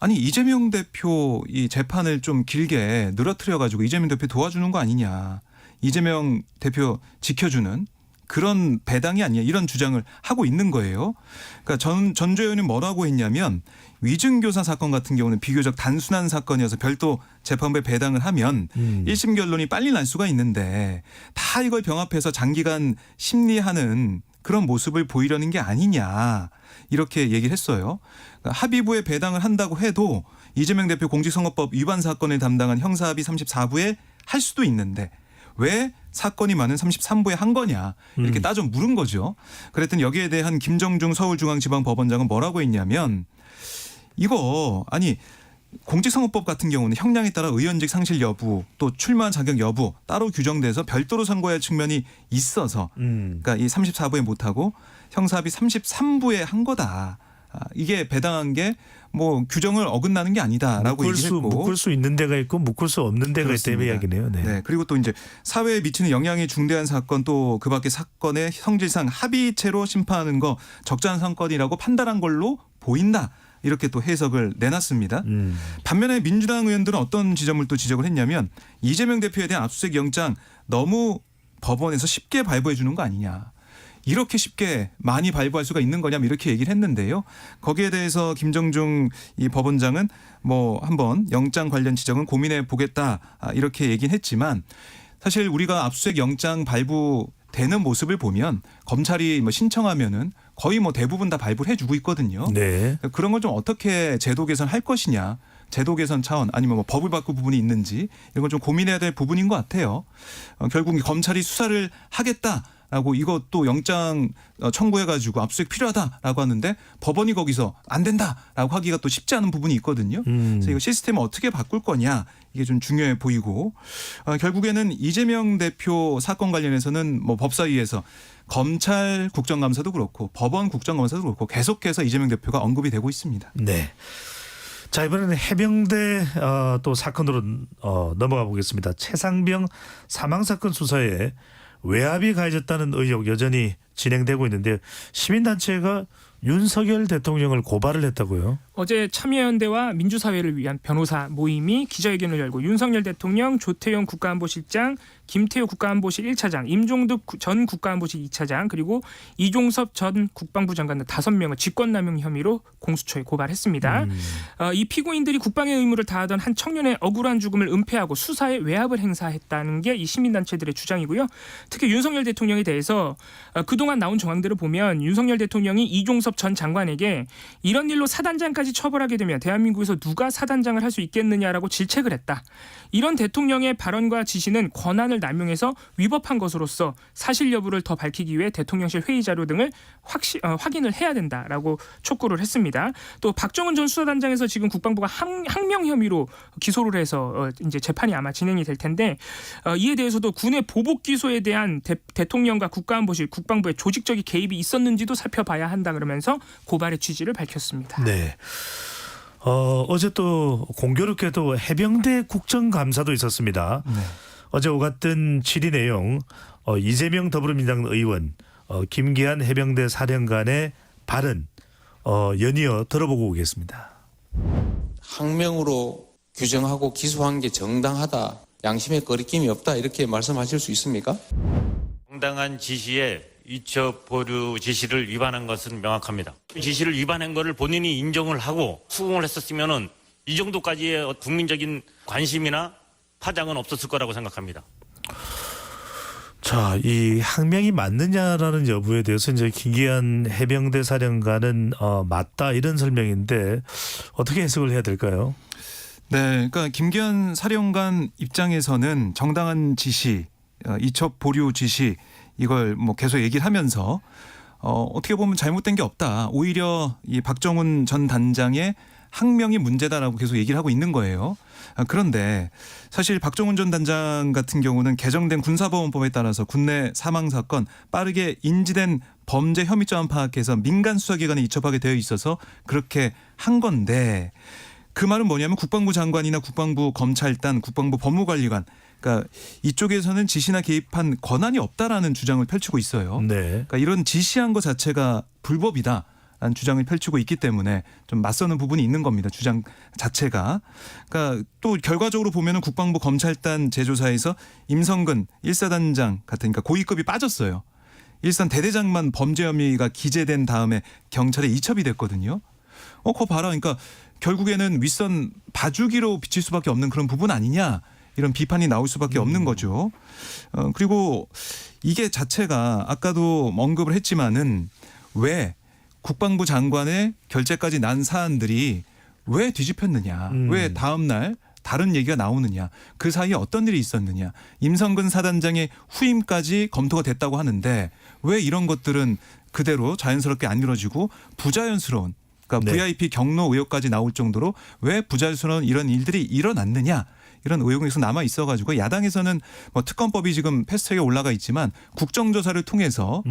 아니 이재명 대표 이 재판을 좀 길게 늘어뜨려 가지고 이재명 대표 도와주는 거 아니냐. 이재명 대표 지켜주는 그런 배당이 아니냐 이런 주장을 하고 있는 거예요. 그러니까 전주 의원이 뭐라고 했냐면 위증교사 사건 같은 경우는 비교적 단순한 사건이어서 별도 재판부에 배당을 하면 1심 결론이 빨리 날 수가 있는데 다 이걸 병합해서 장기간 심리하는 그런 모습을 보이려는 게 아니냐 이렇게 얘기를 했어요. 그러니까 합의부에 배당을 한다고 해도 이재명 대표 공직선거법 위반 사건을 담당한 형사합의 34부에 할 수도 있는데 왜 사건이 많은 33부에 한 거냐 이렇게 따져 물은 거죠. 그랬더니 여기에 대한 김정중 서울중앙지방법원장은 뭐라고 했냐면 이거 아니 공직선거법 같은 경우는 형량에 따라 의원직 상실 여부 또 출마 자격 여부 따로 규정돼서 별도로 선고해야 할 측면이 있어서 그러니까 이 34부에 못하고 형사합의 33부에 한 거다. 이게 배당한 게 뭐 규정을 어긋나는 게 아니다라고 얘기했고 묶을 수 있는 데가 있고 묶을 수 없는 데가 있다는 이야기네요. 네. 네. 그리고 또 이제 사회에 미치는 영향이 중대한 사건 또 그밖에 사건의 성질상 합의체로 심판하는 거 적절한 사건이라고 판단한 걸로 보인다. 이렇게 또 해석을 내놨습니다. 반면에 민주당 의원들은 어떤 지점을 또 지적을 했냐면 이재명 대표에 대한 압수수색 영장 너무 법원에서 쉽게 발부해 주는 거 아니냐. 이렇게 쉽게 많이 발부할 수가 있는 거냐면 이렇게 얘기를 했는데요. 거기에 대해서 김정중 이 법원장은 뭐 한번 영장 관련 지적은 고민해 보겠다 이렇게 얘기는 했지만 사실 우리가 압수수색 영장 발부되는 모습을 보면 검찰이 뭐 신청하면은 거의 뭐 대부분 다 발부를 해주고 있거든요. 네. 그런 걸 좀 어떻게 제도 개선할 것이냐. 제도 개선 차원 아니면 뭐 법을 바꿀 부분이 있는지 이런 걸 좀 고민해야 될 부분인 것 같아요. 결국 검찰이 수사를 하겠다라고 이것도 영장 청구해가지고 압수수색 필요하다라고 하는데 법원이 거기서 안 된다라고 하기가 또 쉽지 않은 부분이 있거든요. 그래서 이거 시스템을 어떻게 바꿀 거냐 이게 좀 중요해 보이고 결국에는 이재명 대표 사건 관련해서는 뭐 법사위에서 검찰 국정감사도 그렇고 법원 국정감사도 그렇고 계속해서 이재명 대표가 언급이 되고 있습니다. 네. 자 이번에는 해병대 또 사건으로 넘어가 보겠습니다. 최상병 사망 사건 수사에 외압이 가해졌다는 의혹 여전히 진행되고 있는데 시민단체가 윤석열 대통령을 고발을 했다고요? 어제 참여연대와 민주사회를 위한 변호사 모임이 기자회견을 열고 윤석열 대통령, 조태용 국가안보실장, 김태호 국가안보실 1차장, 임종득 전 국가안보실 2차장 그리고 이종섭 전 국방부 장관 등 5명을 직권남용 혐의로 공수처에 고발했습니다. 이 피고인들이 국방의 의무를 다하던 한 청년의 억울한 죽음을 은폐하고 수사에 외압을 행사했다는 게 이 시민단체들의 주장이고요. 특히 윤석열 대통령에 대해서 그동안 나온 정황들을 보면 윤석열 대통령이 이종섭 전 장관에게 이런 일로 사단장까지 처벌하게 되면 대한민국에서 누가 사단장을 할 수 있겠느냐라고 질책을 했다. 이런 대통령의 발언과 지시는 권한을 남용해서 위법한 것으로서 사실 여부를 더 밝히기 위해 대통령실 회의 자료 등을 확인을 해야 된다라고 촉구를 했습니다. 또 박정훈 전 수사단장에서 지금 국방부가 항명 혐의로 기소를 해서 이제 재판이 아마 진행이 될 텐데 이에 대해서도 군의 보복 기소에 대한 대통령과 국가안보실 국방부의 조직적인 개입이 있었는지도 살펴봐야 한다 그러면서 고발의 취지를 밝혔습니다. 네. 어제 또 공교롭게도 해병대 국정감사도 있었습니다. 네. 어제 오갔던 질의 내용 이재명 더불어민주당 의원 김기한 해병대 사령관의 발언 연이어 들어보고 오겠습니다. 항명으로 규정하고 기소한 게 정당하다, 양심에 거리낌이 없다 이렇게 말씀하실 수 있습니까? 정당한 지시에 위첩 보류 지시를 위반한 것은 명확합니다. 지시를 위반한 것을 본인이 인정을 하고 수긍을 했었으면은 이 정도까지의 국민적인 관심이나 파장은 없었을 거라고 생각합니다. 자, 이 항명이 맞느냐라는 여부에 대해서 이제 김기한 해병대 사령관은 맞다 이런 설명인데 어떻게 해석을 해야 될까요? 네, 그러니까 김기한 사령관 입장에서는 정당한 지시, 이첩 보류 지시 이걸 뭐 계속 얘기를 하면서 어떻게 보면 잘못된 게 없다. 오히려 이 박정훈 전 단장의 항명이 문제다라고 계속 얘기를 하고 있는 거예요. 그런데 사실 박정훈 전 단장 같은 경우는 개정된 군사법원법에 따라서 군내 사망 사건 빠르게 인지된 범죄 혐의점 파악해서 민간 수사기관에 이첩하게 되어 있어서 그렇게 한 건데 그 말은 뭐냐면 국방부 장관이나 국방부 검찰단, 국방부 법무관리관 그러니까 이쪽에서는 지시나 개입한 권한이 없다라는 주장을 펼치고 있어요. 네. 그러니까 이런 지시한 것 자체가 불법이다. 라는 주장을 펼치고 있기 때문에 좀 맞서는 부분이 있는 겁니다. 주장 자체가. 그러니까 또 결과적으로 보면은 국방부 검찰단 제조사에서 임성근 1사단장 같은 그러니까 고위급이 빠졌어요. 일선 대대장만 범죄 혐의가 기재된 다음에 경찰에 이첩이 됐거든요. 그거 봐라. 그러니까 결국에는 윗선 봐주기로 비칠 수밖에 없는 그런 부분 아니냐. 이런 비판이 나올 수밖에 없는 거죠. 그리고 이게 자체가 아까도 언급을 했지만은 왜 국방부 장관의 결재까지 난 사안들이 왜 뒤집혔느냐. 왜 다음 날 다른 얘기가 나오느냐. 그 사이에 어떤 일이 있었느냐. 임성근 사단장의 후임까지 검토가 됐다고 하는데 왜 이런 것들은 그대로 자연스럽게 안 이루어지고 부자연스러운 그러니까 네. VIP 경로 의혹까지 나올 정도로 왜 부자연스러운 이런 일들이 일어났느냐. 이런 의혹이 계속 남아 있어가지고 야당에서는 뭐 특검법이 지금 패스트트랙에 올라가 있지만 국정조사를 통해서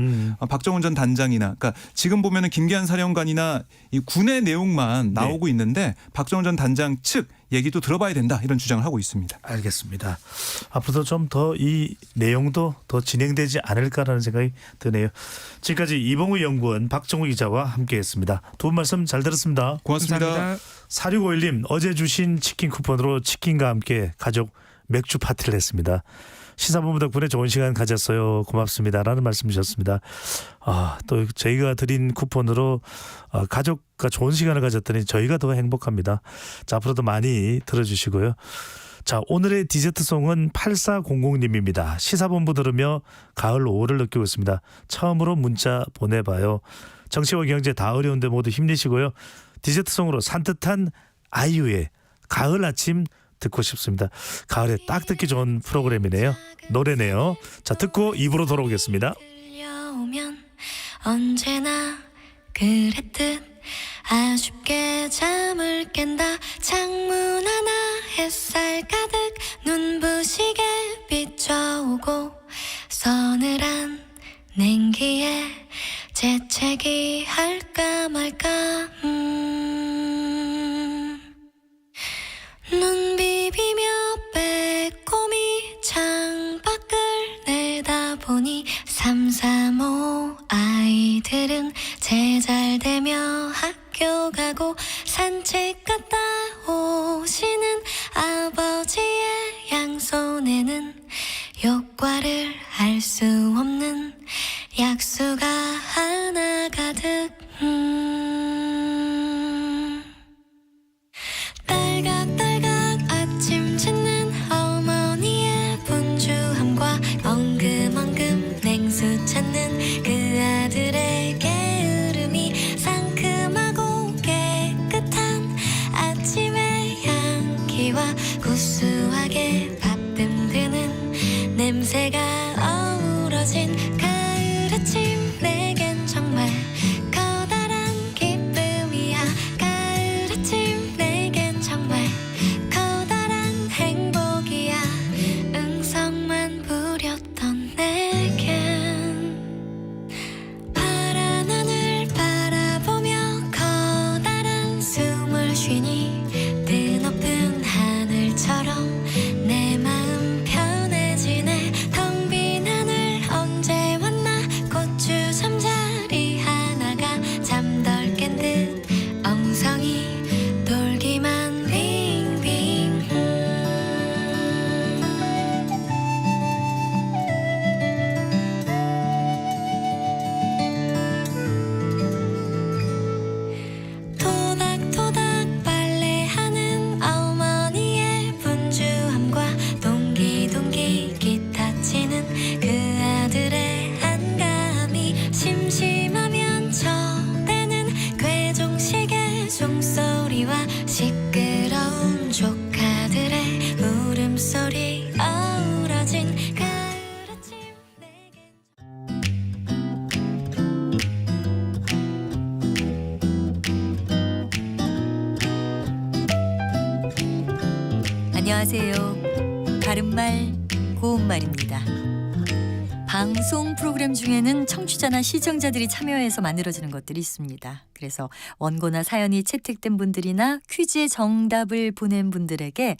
박정훈 전 단장이나 그러니까 지금 보면은 김기한 사령관이나 이 군의 내용만 나오고 있는데 박정훈 전 단장 측 얘기도 들어봐야 된다 이런 주장을 하고 있습니다. 알겠습니다. 앞으로도 좀 더 이 내용도 더 진행되지 않을까라는 생각이 드네요. 지금까지 이봉우 연구원 박정우 기자와 함께했습니다. 두 분 말씀 잘 들었습니다. 고맙습니다. 감사합니다. 4651님 어제 주신 치킨 쿠폰으로 치킨과 함께 가족 맥주 파티를 했습니다. 시사본부 덕분에 좋은 시간 가졌어요. 고맙습니다라는 말씀 주셨습니다. 또 저희가 드린 쿠폰으로 가족과 좋은 시간을 가졌더니 저희가 더 행복합니다. 자, 앞으로도 많이 들어주시고요. 자, 오늘의 디저트송은 8400님입니다. 시사본부 들으며 가을 5월을 느끼고 있습니다. 처음으로 문자 보내봐요. 정치와 경제 다 어려운데 모두 힘내시고요. 디저트송으로 산뜻한 아이유의 가을 아침 듣고 싶습니다. 가을에 딱 듣기 좋은 프로그램이네요. 노래네요. 자, 듣고 입으로 돌아오겠습니다. 들려오면 언제나 그랬듯 아쉽게 잠을 깬다. 창문 하나 햇살 가득 눈부시게 비춰오고 서늘한 냉기에 재채기 할까 말까 눈 비비며 빼꼼히 창밖을 내다보니 335 아이들은 제잘되며 학교 가고 산책 갔다 오시는 아버지의 양손에는 효과를 알 수 없는 약수가 하나 가득 딸각딸각 아침 짓는 어머니의 분주함과 엉금엉금 냉수 찾는 그 아들의 게으름이 상큼하고 깨끗한 아침의 향기와 구수하게 밥듬드는 냄새가 어우러진 가을 아침 내겐 정말 커다란 기쁨이야. 가을 아침 내겐 정말 커다란 행복이야. 응성만 부렸던 내겐 파란 하늘 바라보며 커다란 숨을 쉬니 뜨높은 하늘처럼 내 마음 편해지네. 텅 빈 하늘 언제 왔나. 고추 잠자리 하나가 잠덜 깬 듯 엉성이 돌기만 해. 안녕하세요. 바른말 고운말입니다. 방송 프로그램 중에는 청취자나 시청자들이 참여해서 만들어지는 것들이 있습니다. 그래서 원고나 사연이 채택된 분들이나 퀴즈의 정답을 보낸 분들에게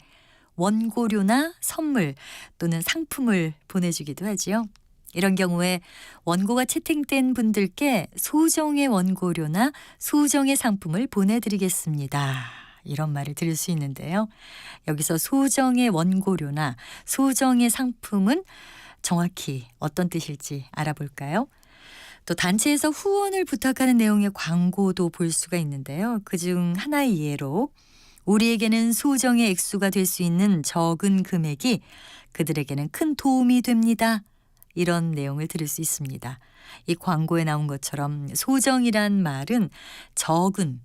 원고료나 선물 또는 상품을 보내주기도 하지요. 이런 경우에 원고가 채택된 분들께 소정의 원고료나 소정의 상품을 보내드리겠습니다. 이런 말을 들을 수 있는데요. 여기서 소정의 원고료나 소정의 상품은 정확히 어떤 뜻일지 알아볼까요? 또 단체에서 후원을 부탁하는 내용의 광고도 볼 수가 있는데요. 그중 하나의 예로 우리에게는 소정의 액수가 될 수 있는 적은 금액이 그들에게는 큰 도움이 됩니다. 이런 내용을 들을 수 있습니다. 이 광고에 나온 것처럼 소정이란 말은 적은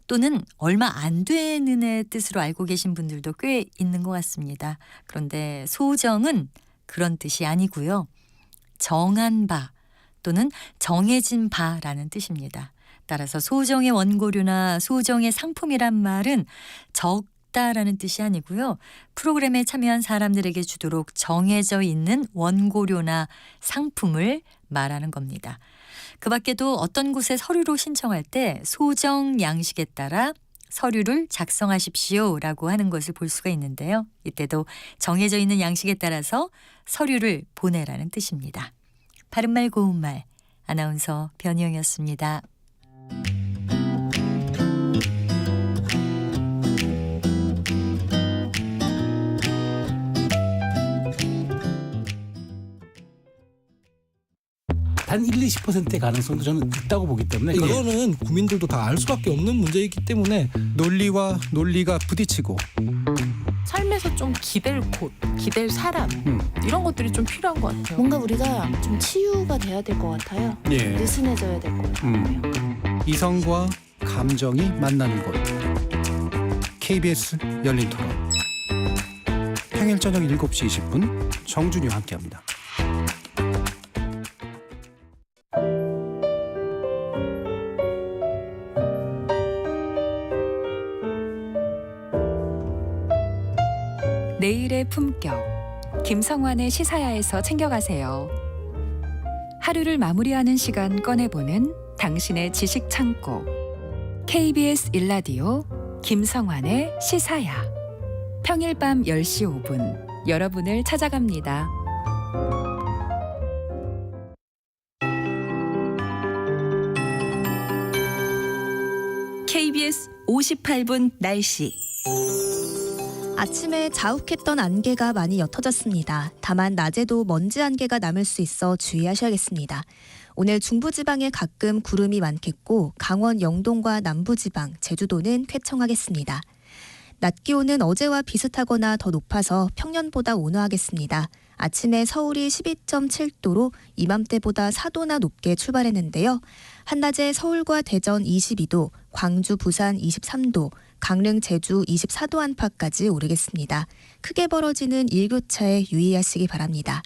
또는 얼마 안 되는의 뜻으로 알고 계신 분들도 꽤 있는 것 같습니다. 그런데 소정은 그런 뜻이 아니고요. 정한 바 또는 정해진 바라는 뜻입니다. 따라서 소정의 원고료나 소정의 상품이란 말은 적다라는 뜻이 아니고요. 프로그램에 참여한 사람들에게 주도록 정해져 있는 원고료나 상품을 말하는 겁니다. 그 밖에도 어떤 곳에 서류로 신청할 때 소정 양식에 따라 서류를 작성하십시오라고 하는 것을 볼 수가 있는데요. 이때도 정해져 있는 양식에 따라서 서류를 보내라는 뜻입니다. 바른말 고운말 아나운서 변희영이었습니다. 한 1-20%의 가능성도 저는 있다고 보기 때문에 이거는 국민들도 다 알 수밖에 없는 문제이기 때문에 논리와 논리가 부딪히고 삶에서 좀 기댈 곳, 기댈 사람 이런 것들이 좀 필요한 것 같아요. 뭔가 우리가 좀 치유가 돼야 될 것 같아요. 느슨해져야 될 것 같아요. 이성과 감정이 만나는 곳 KBS 열린 토론 평일 저녁 7시 20분 정준이와 함께합니다. 내일의 품격 김성환의 시사야에서 챙겨가세요. 하루를 마무리하는 시간 꺼내보는 당신의 지식 창고 KBS 1라디오 김성환의 시사야 평일 밤 10시 5분 여러분을 찾아갑니다. KBS 58분 날씨. 아침에 자욱했던 안개가 많이 옅어졌습니다. 다만 낮에도 먼지 안개가 남을 수 있어 주의하셔야겠습니다. 오늘 중부지방에 가끔 구름이 많겠고 강원 영동과 남부지방, 제주도는 쾌청하겠습니다. 낮 기온은 어제와 비슷하거나 더 높아서 평년보다 온화하겠습니다. 아침에 서울이 12.7도로 이맘때보다 4도나 높게 출발했는데요. 한낮에 서울과 대전 22도, 광주, 부산 23도, 강릉, 제주 24도 안팎까지 오르겠습니다. 크게 벌어지는 일교차에 유의하시기 바랍니다.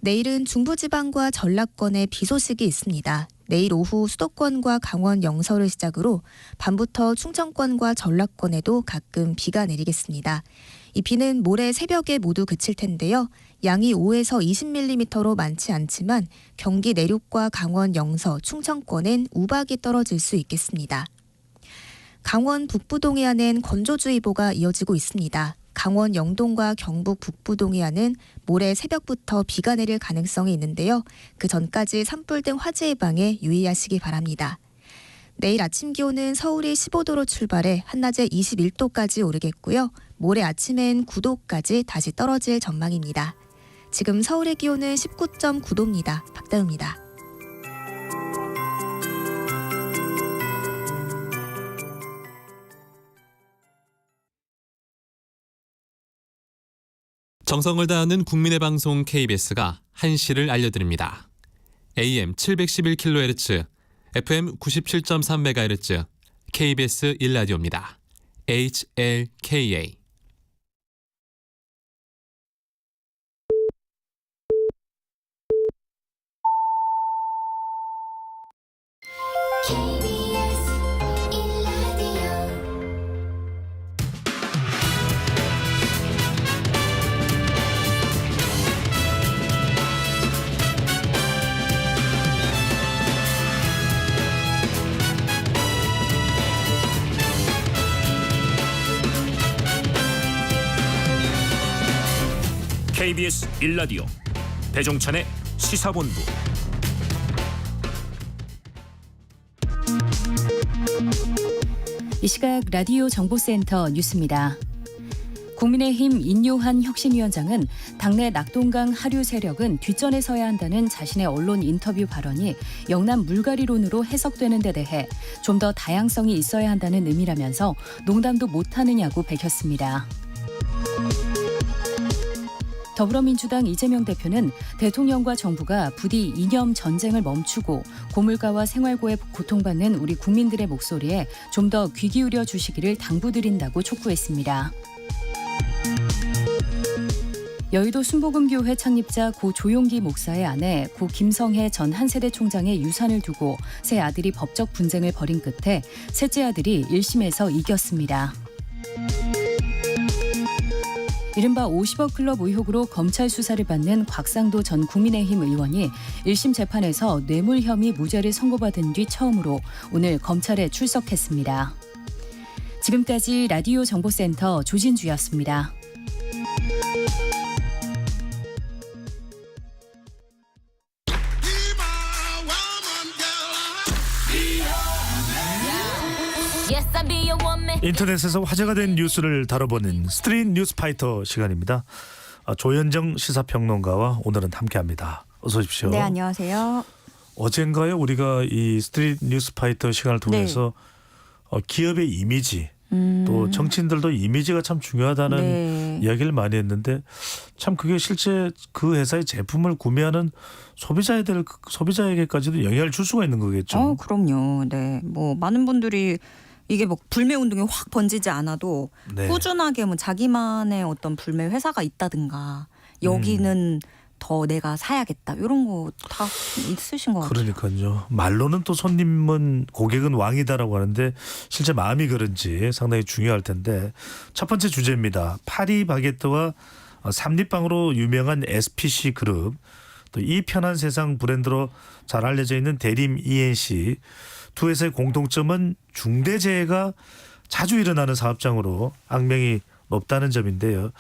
내일은 중부지방과 전라권에 비 소식이 있습니다. 내일 오후 수도권과 강원 영서를 시작으로 밤부터 충청권과 전라권에도 가끔 비가 내리겠습니다. 이 비는 모레 새벽에 모두 그칠 텐데요. 양이 5에서 20mm로 많지 않지만 경기 내륙과 강원 영서, 충청권엔 우박이 떨어질 수 있겠습니다. 강원 북부 동해안엔 건조주의보가 이어지고 있습니다. 강원 영동과 경북 북부 동해안은 모레 새벽부터 비가 내릴 가능성이 있는데요. 그 전까지 산불 등 화재 예방에 유의하시기 바랍니다. 내일 아침 기온은 서울이 15도로 출발해 한낮에 21도까지 오르겠고요. 모레 아침엔 9도까지 다시 떨어질 전망입니다. 지금 서울의 기온은 19.9도입니다. 박다우입니다. 정성을 다하는 국민의 방송 KBS가 한시를 알려드립니다. AM 711kHz, FM 97.3MHz, KBS 1라디오입니다. HLKA. KBS 1라디오 배종찬의 시사본부. 이 시각 라디오 정보센터 뉴스입니다. 국민의힘 인요한 혁신위원장은 당내 낙동강 하류 세력은 뒷전에 서야 한다는 자신의 언론 인터뷰 발언이 영남 물갈이론으로 해석되는 데 대해 좀 더 다양성이 있어야 한다는 의미라면서 농담도 못하느냐고 밝혔습니다. 더불어민주당 이재명 대표는 대통령과 정부가 부디 이념 전쟁을 멈추고 고물가와 생활고에 고통받는 우리 국민들의 목소리에 좀 더 귀 기울여 주시기를 당부드린다고 촉구했습니다. 여의도 순복음교회 창립자 고 조용기 목사의 아내 고 김성혜 전 한세대 총장의 유산을 두고 세 아들이 법적 분쟁을 벌인 끝에 셋째 아들이 1심에서 이겼습니다. 이른바 50억 클럽 의혹으로 검찰 수사를 받는 곽상도 전 국민의힘 의원이 1심 재판에서 뇌물 혐의 무죄를 선고받은 뒤 처음으로 오늘 검찰에 출석했습니다. 지금까지 라디오 정보센터 조진주였습니다. 인터넷에서 화제가 된 뉴스를 다뤄보는 스트릿 뉴스파이터 시간입니다. 조현정 시사평론가와 오늘은 함께합니다. 어서 오십시오. 네, 안녕하세요. 어젠가요 우리가 이 스트릿 뉴스파이터 시간을 통해서 기업의 이미지 또 정치인들도 이미지가 참 중요하다는 이야기를 많이 했는데 참 그게 실제 그 회사의 제품을 구매하는 소비자에게까지도 영향을 줄 수가 있는 거겠죠. 그럼요. 네, 뭐 많은 분들이 이게 뭐 불매 운동이 확 번지지 않아도 꾸준하게 뭐 자기만의 어떤 불매 회사가 있다든가 여기는 더 내가 사야겠다 이런 거 다 있으신 것 같아요. 그러니까요. 말로는 또 손님은 고객은 왕이다라고 하는데 실제 마음이 그런지 상당히 중요할 텐데 첫 번째 주제입니다. 파리바게뜨와 삼립빵으로 유명한 SPC 그룹 또 이 편한 세상 브랜드로 잘 알려져 있는 대림 ENC 두 회사의 공통점은 중대재해가 자주 일어나는 사업장으로 악명이 높다는 점인데요.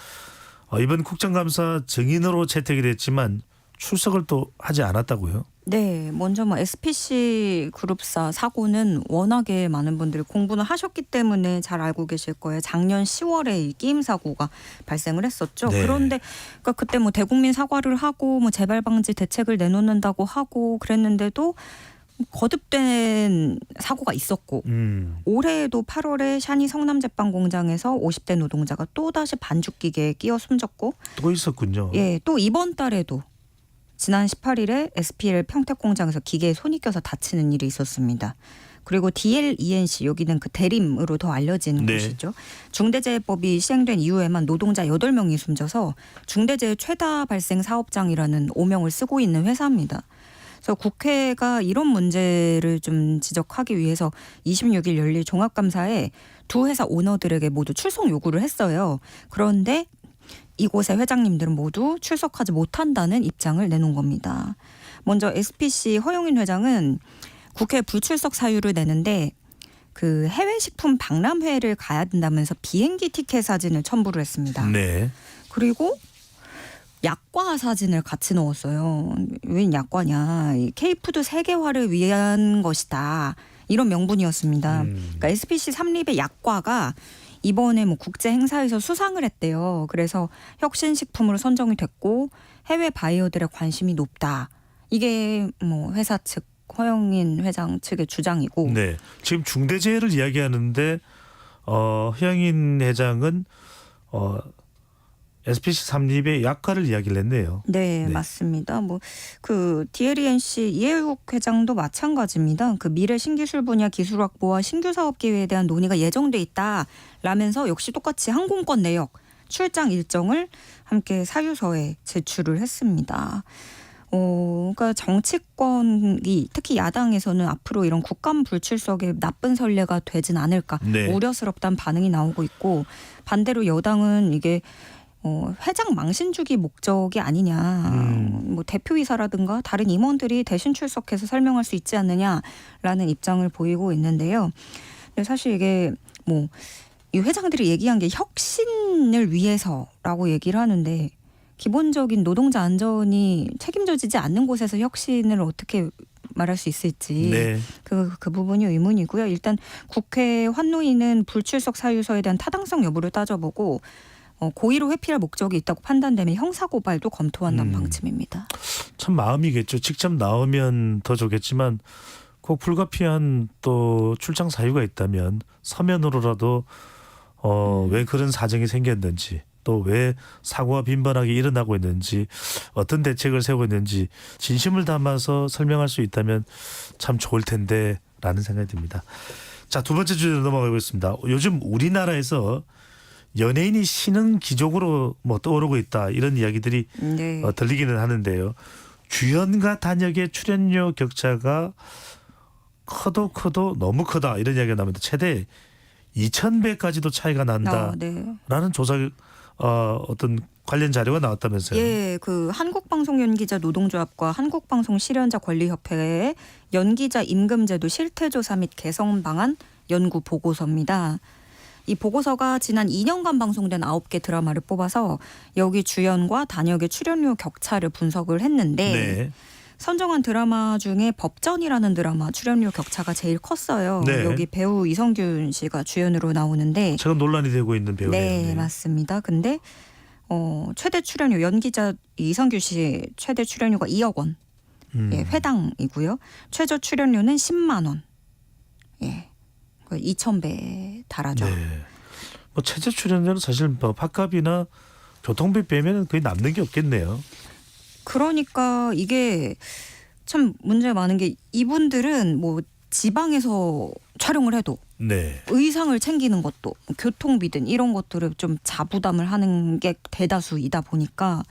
이번 국정감사 증인으로 채택이 됐지만 출석을 또 하지 않았다고요? 네, 먼저 뭐 SPC 그룹사 사고는 워낙에 많은 분들이 공부는 하셨기 때문에 잘 알고 계실 거예요. 작년 10월에 이 끼임 사고가 발생을 했었죠. 그런데 그러니까 그때 뭐 대국민 사과를 하고 뭐 재발 방지 대책을 내놓는다고 하고 그랬는데도 거듭된 사고가 있었고 올해에도 8월에 샤니 성남제빵 공장에서 50대 노동자가 또다시 반죽기계에 끼어 숨졌고 또 있었군요. 예, 또 이번 달에도 지난 18일에 SPL 평택 공장에서 기계에 손이 껴서 다치는 일이 있었습니다. 그리고 DLENC 여기는 그 대림으로 더 알려진 곳이죠. 중대재해법이 시행된 이후에만 노동자 8명이 숨져서 중대재해 최다 발생 사업장이라는 오명을 쓰고 있는 회사입니다. 그래서 국회가 이런 문제를 좀 지적하기 위해서 26일 열릴 종합감사에 두 회사 오너들에게 모두 출석 요구를 했어요. 그런데 이곳의 회장님들은 모두 출석하지 못한다는 입장을 내놓은 겁니다. 먼저 SPC 허용인 회장은 국회 불출석 사유를 내는데 그 해외 식품 박람회를 가야 된다면서 비행기 티켓 사진을 첨부를 했습니다. 네. 그리고 약과 사진을 같이 넣었어요. 웬 약과냐. K푸드 세계화를 위한 것이다. 이런 명분이었습니다. 그러니까 SPC 삼립의 약과가 이번에 뭐 국제 행사에서 수상을 했대요. 그래서 혁신식품으로 선정이 됐고 해외 바이어들의 관심이 높다. 이게 뭐 회사 측 허영인 회장 측의 주장이고. 네. 지금 중대재해를 이야기하는데 허영인 회장은 SPC 삼립의 약화를 이야기를 했네요. 네, 맞습니다. 뭐 그 DLENC 이해욱 회장도 마찬가지입니다. 그 미래 신기술 분야 기술 확보와 신규 사업 기회에 대한 논의가 예정돼 있다라면서 역시 똑같이 항공권 내역 출장 일정을 함께 사유서에 제출을 했습니다. 그러니까 정치권이 특히 야당에서는 앞으로 이런 국감 불출석에 나쁜 선례가 되진 않을까 우려스럽다는 반응이 나오고 있고 반대로 여당은 이게 회장 망신 주기 목적이 아니냐. 뭐 대표이사라든가 다른 임원들이 대신 출석해서 설명할 수 있지 않느냐라는 입장을 보이고 있는데요. 근데 사실 이게 뭐 이 회장들이 얘기한 게 혁신을 위해서라고 얘기를 하는데 기본적인 노동자 안전이 책임져지지 않는 곳에서 혁신을 어떻게 말할 수 있을지 네. 그 부분이 의문이고요. 일단 국회 환노위는 불출석 사유서에 대한 타당성 여부를 따져보고 고의로 회피할 목적이 있다고 판단되면 형사고발도 검토한다는 방침입니다. 참 마음이겠죠. 직접 나오면 더 좋겠지만 꼭 불가피한 또 출장 사유가 있다면 서면으로라도 왜 그런 사정이 생겼는지 또 왜 사고가 빈번하게 일어나고 있는지 어떤 대책을 세우고 있는지 진심을 담아서 설명할 수 있다면 참 좋을 텐데 라는 생각이 듭니다. 자, 두 번째 주제로 넘어가 보겠습니다. 요즘 우리나라에서 연예인이 신흥 기족으로 뭐 떠오르고 있다 이런 이야기들이 네. 들리기는 하는데요. 주연과 단역의 출연료 격차가 커도 너무 크다 이런 이야기가 나옵니다. 최대 2,000배까지도 차이가 난다라는 네. 조사 어떤 관련 자료가 나왔다면서요. 예, 그 한국방송연기자 노동조합과 한국방송 실현자 권리협회의 연기자 임금제도 실태조사 및 개선 방안 연구 보고서입니다. 이 보고서가 지난 2년간 방송된 9개 드라마를 뽑아서 여기 주연과 단역의 출연료 격차를 분석을 했는데 네. 선정한 드라마 중에 법전이라는 드라마 출연료 격차가 제일 컸어요. 네. 여기 배우 이성균 씨가 주연으로 나오는데 최근 논란이 되고 있는 배우네요. 네, 맞습니다. 근데 최대 출연료 연기자 이성균 씨 최대 출연료가 2억 원. 예, 회당이고요. 최저 출연료는 10만 원. 예. 2,000배에 달하죠. 네. 뭐 최저 출연료는 사실 뭐 밥값이나 교통비 빼면 거의 남는 게 없겠네요. 그러니까 이게 참 문제가 많은 게 이분들은 뭐 지방에서 촬영을 해도 네. 의상을 챙기는 것도 교통비든 이런 것들을 좀 자부담을 하는 게 대다수이다 보니까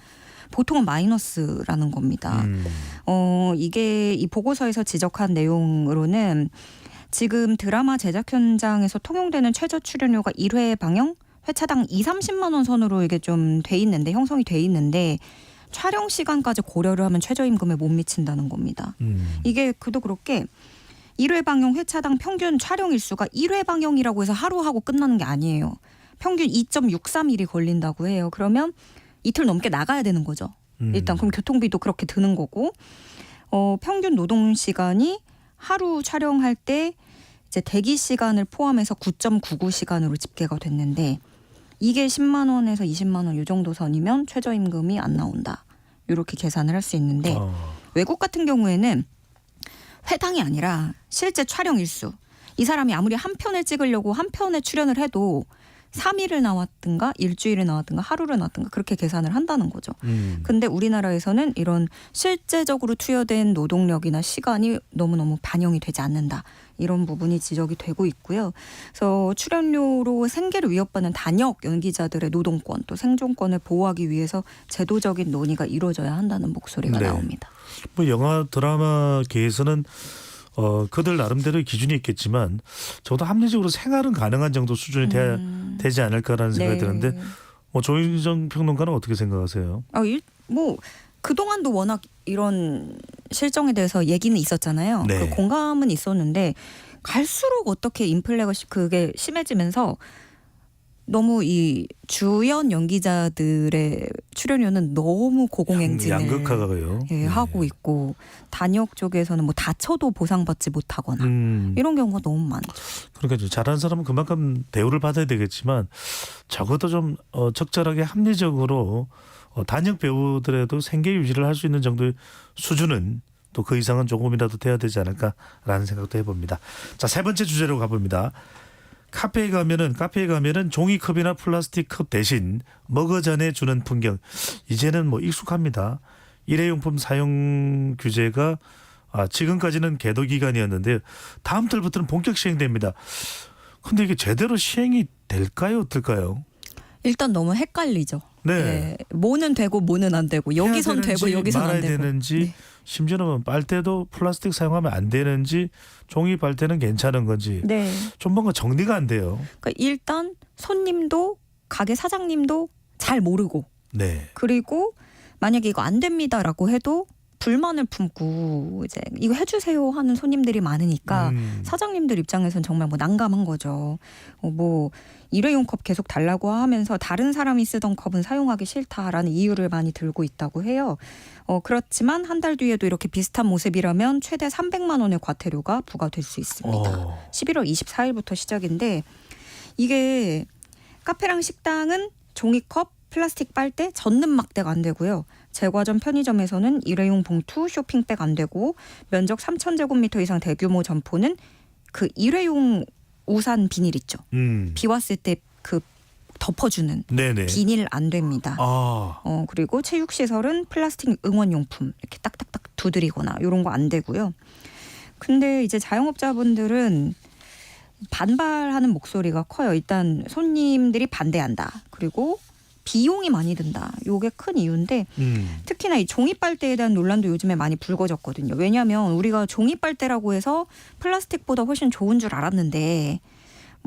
보통은 마이너스라는 겁니다. 이게 이 보고서에서 지적한 내용으로는 지금 드라마 제작 현장에서 통용되는 최저 출연료가 1회 방영 회차당 2-30만 원 선으로 이게 좀 돼 있는데 형성이 돼 있는데 촬영 시간까지 고려를 하면 최저임금에 못 미친다는 겁니다. 이게 그도 그렇게 1회 방영 회차당 평균 촬영 일수가 1회 방영이라고 해서 하루 하고 끝나는 게 아니에요. 평균 2.63일이 걸린다고 해요. 그러면 이틀 넘게 나가야 되는 거죠. 일단 그럼 교통비도 그렇게 드는 거고 평균 노동 시간이 하루 촬영할 때 이제 대기 시간을 포함해서 9.99시간으로 집계가 됐는데 이게 10만 원에서 20만 원 이 정도 선이면 최저임금이 안 나온다. 이렇게 계산을 할 수 있는데 외국 같은 경우에는 회당이 아니라 실제 촬영 일수. 이 사람이 아무리 한 편을 찍으려고 한 편에 출연을 해도 3일을 나왔든가 일주일을 나왔든가 하루를 나왔든가 그렇게 계산을 한다는 거죠. 근데 우리나라에서는 이런 실제적으로 투여된 노동력이나 시간이 너무너무 반영이 되지 않는다. 이런 부분이 지적이 되고 있고요. 그래서 출연료로 생계를 위협받는 단역 연기자들의 노동권 또 생존권을 보호하기 위해서 제도적인 논의가 이루어져야 한다는 목소리가 나옵니다. 뭐 영화 드라마계에서는 그들 나름대로의 기준이 있겠지만 저도 합리적으로 생활은 가능한 정도 수준이 되지 않을까라는 생각이 드는데 조윤정 평론가는 어떻게 생각하세요? 뭐 그동안도 워낙 이런 실정에 대해서 얘기는 있었잖아요. 네. 그 공감은 있었는데 갈수록 어떻게 인플레가 그게 심해지면서 너무 이 주연 연기자들의 출연료는 너무 고공행진을 양극화가요. 하고 있고 단역 쪽에서는 뭐 다쳐도 보상받지 못하거나 이런 경우가 너무 많죠. 그러니까 잘하는 사람은 그만큼 대우를 받아야 되겠지만 적어도 좀 적절하게 합리적으로 단역 배우들에도 생계 유지를 할 수 있는 정도의 수준은 또 그 이상은 조금이라도 돼야 되지 않을까라는 생각도 해봅니다. 자, 세 번째 주제로 가봅니다. 카페에 가면은 종이컵이나 플라스틱 컵 대신 먹어전에 주는 풍경. 이제는 뭐 익숙합니다. 일회용품 사용 규제가 지금까지는 계도 기간이었는데요. 다음 달부터는 본격 시행됩니다. 근데 이게 제대로 시행이 될까요, 어떨까요? 일단 너무 헷갈리죠. 네. 뭐는 되고 뭐는 안 되고 여기선 되고 여기선 안 되고. 되는지 심지어는 빨대도 플라스틱 사용하면 안 되는지 종이 빨대는 괜찮은 건지 좀 뭔가 정리가 안 돼요. 그러니까 일단 손님도 가게 사장님도 잘 모르고 그리고 만약에 이거 안 됩니다라고 해도 불만을 품고 이제 이거 해주세요 하는 손님들이 많으니까 사장님들 입장에선 정말 뭐 난감한 거죠. 뭐 일회용 컵 계속 달라고 하면서 다른 사람이 쓰던 컵은 사용하기 싫다라는 이유를 많이 들고 있다고 해요. 그렇지만 한 달 뒤에도 이렇게 비슷한 모습이라면 최대 300만 원의 과태료가 부과될 수 있습니다. 11월 24일부터 시작인데 이게 카페랑 식당은 종이컵, 플라스틱 빨대, 젓는 막대가 안 되고요. 제과점 편의점에서는 일회용 봉투, 쇼핑백 안 되고 면적 3,000제곱미터 이상 대규모 점포는 그 일회용 우산 비닐 있죠. 비 왔을 때 그 덮어주는 네네. 비닐 안 됩니다. 그리고 체육시설은 플라스틱 응원용품 이렇게 딱딱딱 두드리거나 이런 거 안 되고요. 근데 이제 자영업자분들은 반발하는 목소리가 커요. 일단 손님들이 반대한다. 그리고 비용이 많이 든다. 요게 큰 이유인데 특히나 이 종이빨대에 대한 논란도 요즘에 많이 불거졌거든요. 왜냐하면 우리가 종이빨대라고 해서 플라스틱보다 훨씬 좋은 줄 알았는데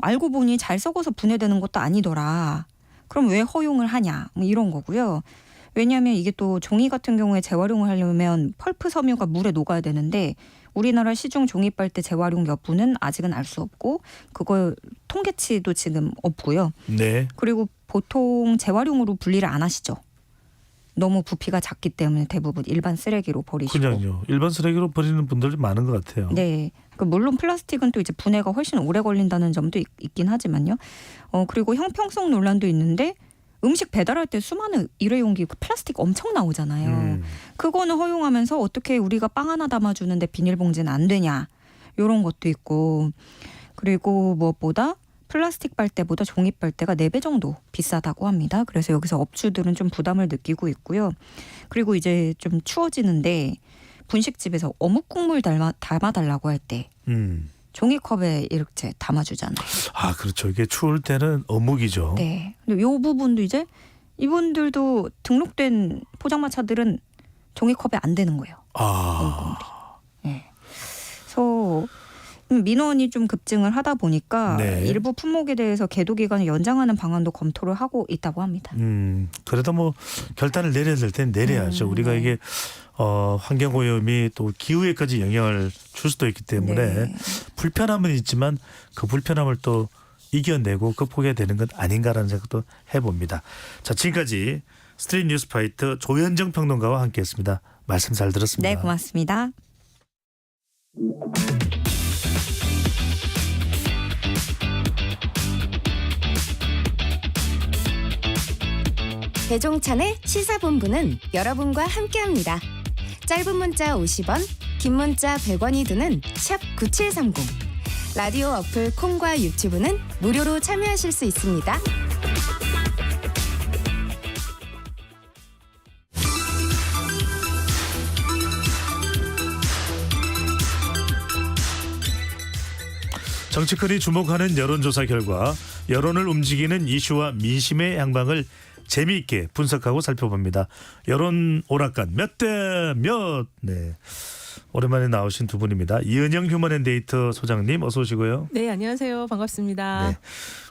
알고 보니 잘 썩어서 분해되는 것도 아니더라. 그럼 왜 허용을 하냐? 뭐 이런 거고요. 왜냐하면 이게 또 종이 같은 경우에 재활용을 하려면 펄프 섬유가 물에 녹아야 되는데 우리나라 시중 종이빨대 재활용 여부는 아직은 알 수 없고 그거 통계치도 지금 없고요. 네. 그리고 보통 재활용으로 분리를 안 하시죠. 너무 부피가 작기 때문에 대부분 일반 쓰레기로 버리시고. 그냥요. 일반 쓰레기로 버리는 분들이 많은 것 같아요. 네. 물론 플라스틱은 또 이제 분해가 훨씬 오래 걸린다는 점도 있긴 하지만요. 그리고 형평성 논란도 있는데 음식 배달할 때 수많은 일회용기 플라스틱 엄청 나오잖아요. 그거는 허용하면서 어떻게 우리가 빵 하나 담아주는데 비닐봉지는 안 되냐. 이런 것도 있고. 그리고 무엇보다 플라스틱 빨대보다 종이 빨대가 4배 정도 비싸다고 합니다. 그래서 여기서 업주들은 좀 부담을 느끼고 있고요. 그리고 이제 좀 추워지는데 분식집에서 어묵 국물 담아달라고 할 때 종이컵에 이렇게 담아주잖아요. 아, 그렇죠. 이게 추울 때는 어묵이죠. 네. 근데 이 부분도 이제 이분들도 등록된 포장마차들은 종이컵에 안 되는 거예요. 네. 그래서 민원이 좀 급증을 하다 보니까 네. 일부 품목에 대해서 계도 기간을 연장하는 방안도 검토를 하고 있다고 합니다. 그래도 뭐 결단을 내려야 될 땐 내려야죠. 우리가 이게 환경오염이 또 기후에까지 영향을 줄 수도 있기 때문에 불편함은 있지만 그 불편함을 또 이겨내고 극복해야 되는 건 아닌가라는 생각도 해봅니다. 자, 지금까지 스트릿 뉴스파이터 조현정 평론가와 함께했습니다. 말씀 잘 들었습니다. 네, 고맙습니다. 배종찬의 시사본부는 여러분과 함께합니다. 짧은 문자 50원, 긴 문자 100원이 드는 샵 9730. 라디오 어플 콩과 유튜브는 무료로 참여하실 수 있습니다. 정치권이 주목하는 여론조사 결과 여론을 움직이는 이슈와 민심의 향방을 재미있게 분석하고 살펴봅니다. 여론 오락관 몇 대 몇. 네. 오랜만에 나오신 두 분입니다. 이은영 휴먼앤데이터 소장님 어서 오시고요. 네, 안녕하세요. 반갑습니다. 네.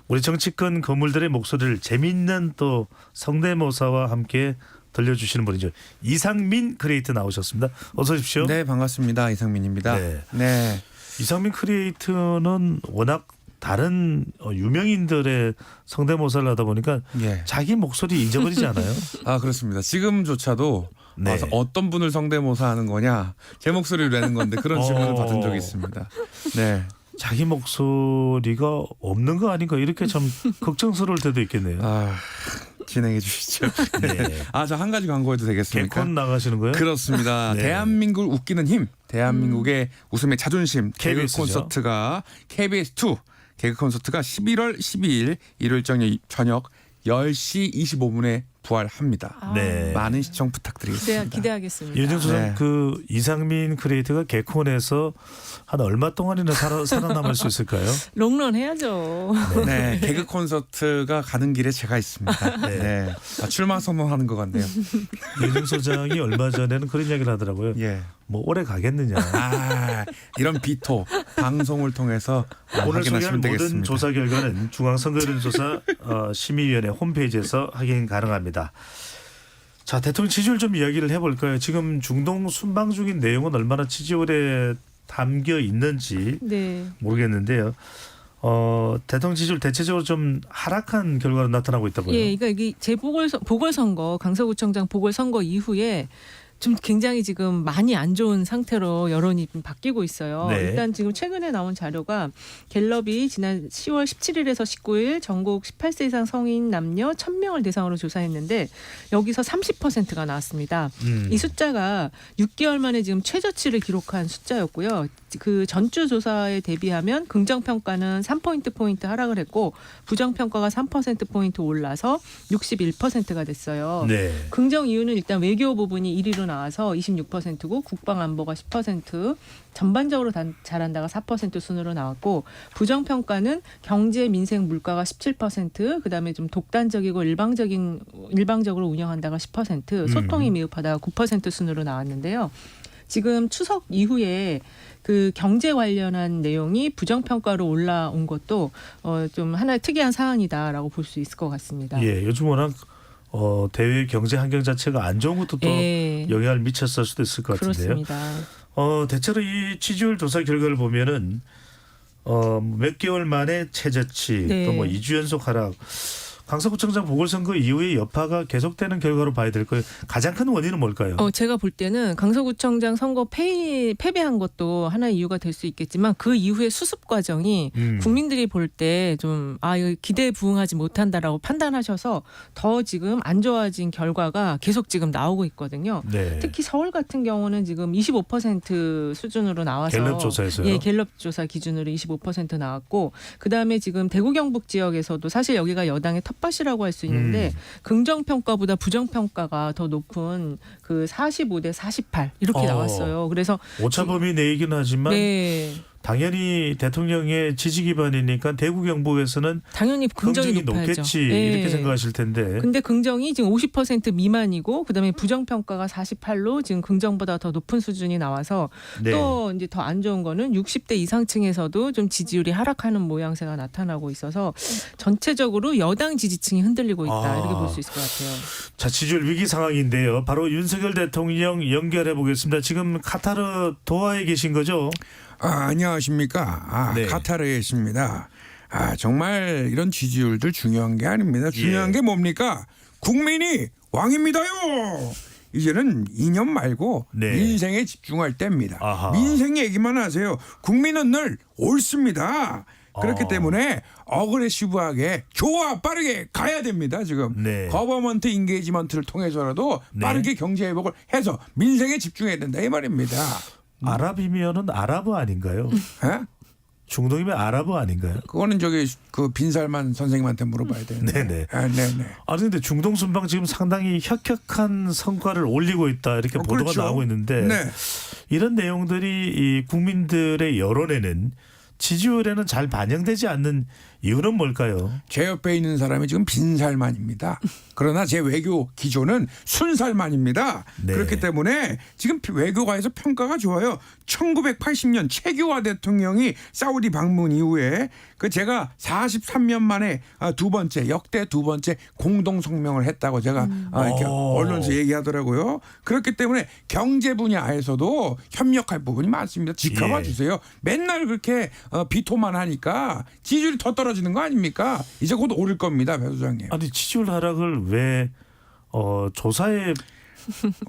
우리 정치권 거물들의 목소리를 재미있는 또 성대모사와 함께 들려주시는 분이죠. 이상민 크리에이터 나오셨습니다. 어서 오십시오. 네, 반갑습니다. 이상민입니다. 네. 이상민 크리에이터는 워낙 다른 유명인들의 성대모사를 하다 보니까 자기 목소리 잊어버리지 않아요? 아, 그렇습니다. 지금조차도 네. 와서 어떤 분을 성대모사 하는 거냐, 제 목소리를 내는 건데 그런 질문을 받은 적이 있습니다. 네. 자기 목소리가 없는 거 아닌가 이렇게 참 걱정스러울 때도 있겠네요. 아, 진행해 주시죠. 네. 아, 저 한 가지 광고해도 되겠습니까? 개콘 나가시는 거예요? 그렇습니다. 네. 대한민국을 웃기는 힘, 대한민국의 웃음의 자존심 개그 KBS죠. 콘서트가 KBS2 개그 콘서트가 11월 12일 일요일 저녁 10시 25분에 부활합니다. 네. 많은 시청 부탁드리겠습니다. 네, 기대하겠습니다. 윤정 소장 네. 그 이상민 크리에이터가 개콘에서 한 얼마 동안이나 살아남을 수 있을까요? 롱런 해야죠. 네, 개그 콘서트가 가는 길에 제가 있습니다. 네. 아, 출마 선언하는 것 같네요. 윤정 소장이 얼마 전에는 그런 이야기를 하더라고요. 뭐 오래 가겠느냐. 아, 이런 비토 방송을 통해서 오늘 소개할 확인하시면 모든 되겠습니다. 조사 결과는 중앙선거여론조사 심의위원회 홈페이지에서 확인 가능합니다. 자, 대통령 지지율 좀 이야기를 해볼까요? 지금 중동 순방 중인 내용은 얼마나 지지율에 담겨 있는지 네. 모르겠는데요. 대통령 지지율 대체적으로 좀 하락한 결과로 나타나고 있다고요. 예, 그러니까 이게 보궐선거 강서구청장 보궐선거 이후에 좀 굉장히 지금 많이 안 좋은 상태로 여론이 좀 바뀌고 있어요. 네. 일단 지금 최근에 나온 자료가 갤럽이 지난 10월 17일에서 19일 전국 18세 이상 성인 남녀 1,000명을 대상으로 조사했는데 여기서 30%가 나왔습니다. 이 숫자가 6개월 만에 지금 최저치를 기록한 숫자였고요. 그 전주 조사에 대비하면 긍정평가는 3포인트 하락을 했고 부정평가가 3%포인트 올라서 61%가 됐어요. 네. 긍정 이유는 일단 외교 부분이 1위로 나와서 26%고 국방안보가 10%, 전반적으로 잘한다가 4% 순으로 나왔고 부정평가는 경제, 민생, 물가가 17%, 그다음에 좀 독단적이고 일방적으로 운영한다가 10%, 소통이 미흡하다가 9% 순으로 나왔는데요. 지금 추석 이후에 그 경제 관련한 내용이 부정평가로 올라온 것도 좀 하나의 특이한 사안이다라고 볼 수 있을 것 같습니다. 예, 요즘 워낙 대외 경제 환경 자체가 안 좋은 것도 또 영향을 미쳤을 수도 있을 것 같은데요. 그렇습니다. 대체로 이 지지율 조사 결과를 보면은 몇 개월 만에 최저치, 네. 또 뭐 2주 연속 하락. 강서구청장 보궐선거 이후에 여파가 계속되는 결과로 봐야 될 거예요. 가장 큰 원인은 뭘까요? 제가 볼 때는 강서구청장 선거 패배한 것도 하나의 이유가 될 수 있겠지만 그 이후의 수습 과정이 국민들이 볼 때 좀 이거 기대에 부응하지 못한다라고 판단하셔서 더 지금 안 좋아진 결과가 계속 지금 나오고 있거든요. 네. 특히 서울 같은 경우는 지금 25% 수준으로 나와서 갤럽 조사에서요? 예, 갤럽 조사 기준으로 25% 나왔고 그다음에 지금 대구 경북 지역에서도 사실 여기가 여당의 텃밭이라고 할 수 있는데 긍정평가보다 부정평가가 더 높은 그 45대 48 이렇게 나왔어요. 그래서 오차범위 내이긴 하지만 네. 당연히 대통령의 지지 기반이니까 대구 경북에서는 당연히 긍정이 높겠지 네. 이렇게 생각하실 텐데. 근데 긍정이 지금 50% 미만이고 그다음에 부정평가가 48로 지금 긍정보다 더 높은 수준이 나와서 네. 또 이제 더 안 좋은 거는 60대 이상층에서도 좀 지지율이 하락하는 모양새가 나타나고 있어서 전체적으로 여당 지지층이 흔들리고 있다 이렇게 볼 수 있을 것 같아요. 자, 지지율 위기 상황인데요. 바로 윤석열 대통령 연결해 보겠습니다. 지금 카타르 도하에 계신 거죠? 안녕하십니까. 네. 카타르에 있습니다. 정말 이런 지지율들 중요한 게 아닙니다. 중요한 게 뭡니까? 국민이 왕입니다요. 이제는 이념 말고 민생에 집중할 때입니다. 아하. 민생 얘기만 하세요. 국민은 늘 옳습니다. 그렇기 때문에 어그레시브하게 좋아 빠르게 가야 됩니다. 지금 거버먼트 인게이지먼트를 통해서라도 빠르게 경제 회복을 해서 민생에 집중해야 된다 이 말입니다. 아랍이면은 아랍어 아닌가요? 중동이면 아랍어 아닌가요? 그거는 그 빈살만 선생님한테 물어봐야 되는데. 네네. 네네. 아니 근데 중동 순방 지금 상당히 혁혁한 성과를 올리고 있다 이렇게 보도가 그렇죠. 나오고 있는데 이런 내용들이 이 국민들의 여론에는 지지율에는 잘 반영되지 않는 이유는 뭘까요? 제 옆에 있는 사람이 지금 빈살만입니다. 그러나 제 외교 기조는 순살만입니다. 그렇기 때문에 지금 외교가에서 평가가 좋아요. 1980년 최규화 대통령이 사우디 방문 이후에 제가 43년 만에 역대 두 번째 공동 성명을 했다고 제가 이렇게 언론에서 얘기하더라고요. 그렇기 때문에 경제 분야에서도 협력할 부분이 많습니다. 지켜봐 주세요. 맨날 그렇게 비토만 하니까 지지율이 더 떨어지는 거 아닙니까? 이제 곧 오를 겁니다, 배 소장님. 아니 지지율 하락을 왜 조사에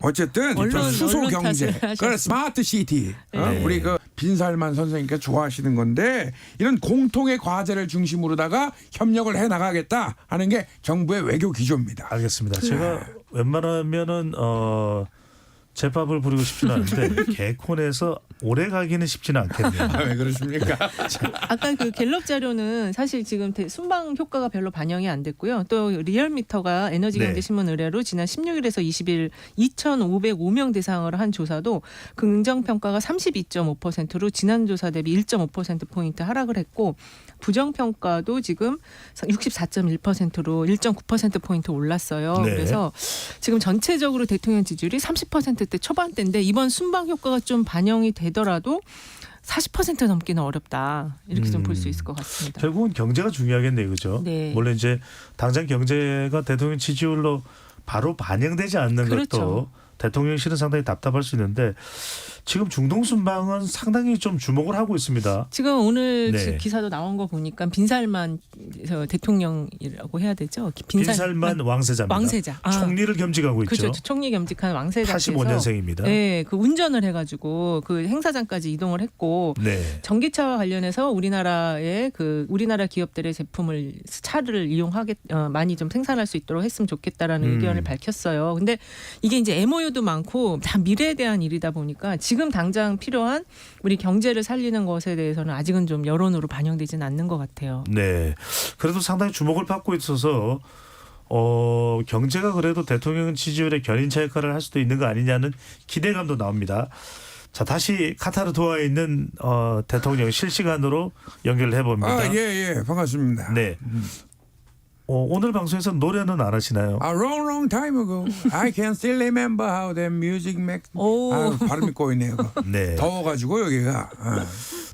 어쨌든 수소 경제, 그래 스마트 시티, 우리 그 빈살만 선생님께서 좋아하시는 건데 이런 공통의 과제를 중심으로다가 협력을 해 나가겠다 하는 게 정부의 외교 기조입니다. 알겠습니다. 제가 웬만하면은 제밥을 부리고 싶지는 않은데 개콘에서 오래 가기는 쉽지는 않겠네요. 왜 그러십니까? 아까 그 갤럽 자료는 사실 지금 순방 효과가 별로 반영이 안 됐고요. 또 리얼미터가 에너지경제신문 의뢰로 지난 16일에서 20일 2,505명 대상으로 한 조사도 긍정평가가 32.5%로 지난 조사 대비 1.5%포인트 하락을 했고 부정평가도 지금 64.1%로 1.9%포인트 올랐어요. 그래서 지금 전체적으로 대통령 지지율이 30%대 초반대인데 이번 순방 효과가 좀 반영이 되더라도 40% 넘기는 어렵다. 이렇게 좀 볼 수 있을 것 같습니다. 결국은 경제가 중요하겠네요. 그죠? 네. 물론 이제 당장 경제가 대통령 지지율로 바로 반영되지 않는 그렇죠. 것도 대통령실은 상당히 답답할 수 있는데 지금 중동 순방은 상당히 좀 주목을 하고 있습니다. 지금 오늘 네. 기사도 나온 거 보니까 빈살만 대통령이라고 해야 되죠. 빈살만 왕세자입니다. 왕세자. 총리를 겸직하고 있죠. 그렇죠. 총리 겸직한 왕세자께서 85년생입니다. 네, 그 운전을 해가지고 그 행사장까지 이동을 했고 네. 전기차와 관련해서 우리나라의 우리나라 기업들의 차를 많이 좀 생산할 수 있도록 했으면 좋겠다라는 의견을 밝혔어요. 근데 이게 이제 MOU도 많고 다 미래에 대한 일이다 보니까 지금 당장 필요한 우리 경제를 살리는 것에 대해서는 아직은 좀 여론으로 반영되지는 않는 것 같아요. 네. 그래도 상당히 주목을 받고 있어서 경제가 그래도 대통령 지지율의 견인차 역할을 할 수도 있는 거 아니냐는 기대감도 나옵니다. 자, 다시 카타르 도하에 있는 대통령 실시간으로 연결을 해봅니다. 예, 반갑습니다. 네. 오늘 방송에서 노래는 안 하시나요? Long time ago, I can still remember how the music makes. 발음이 꼬이네요. 네. 더워가지고 여기가.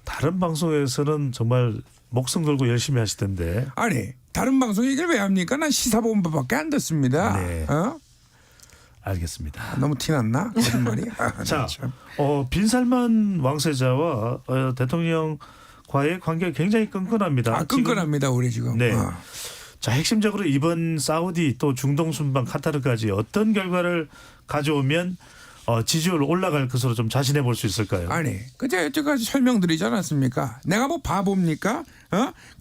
다른 방송에서는 정말 목숨 걸고 열심히 하시던데. 아니 다른 방송 얘기를 왜 합니까? 난 시사본부밖에 안 듣습니다. 네. 알겠습니다. 너무 티났나? 거짓말이? 자, 빈살만 왕세자와 대통령과의 관계가 굉장히 끈끈합니다. 끈끈합니다, 우리 지금. 네. 자, 핵심적으로 이번 사우디 또 중동 순방 카타르까지 어떤 결과를 가져오면 지지율 올라갈 것으로 좀 자신해 볼 수 있을까요? 아니, 그제 여태까지 설명드리지 않았습니까? 내가 뭐 바보입니까?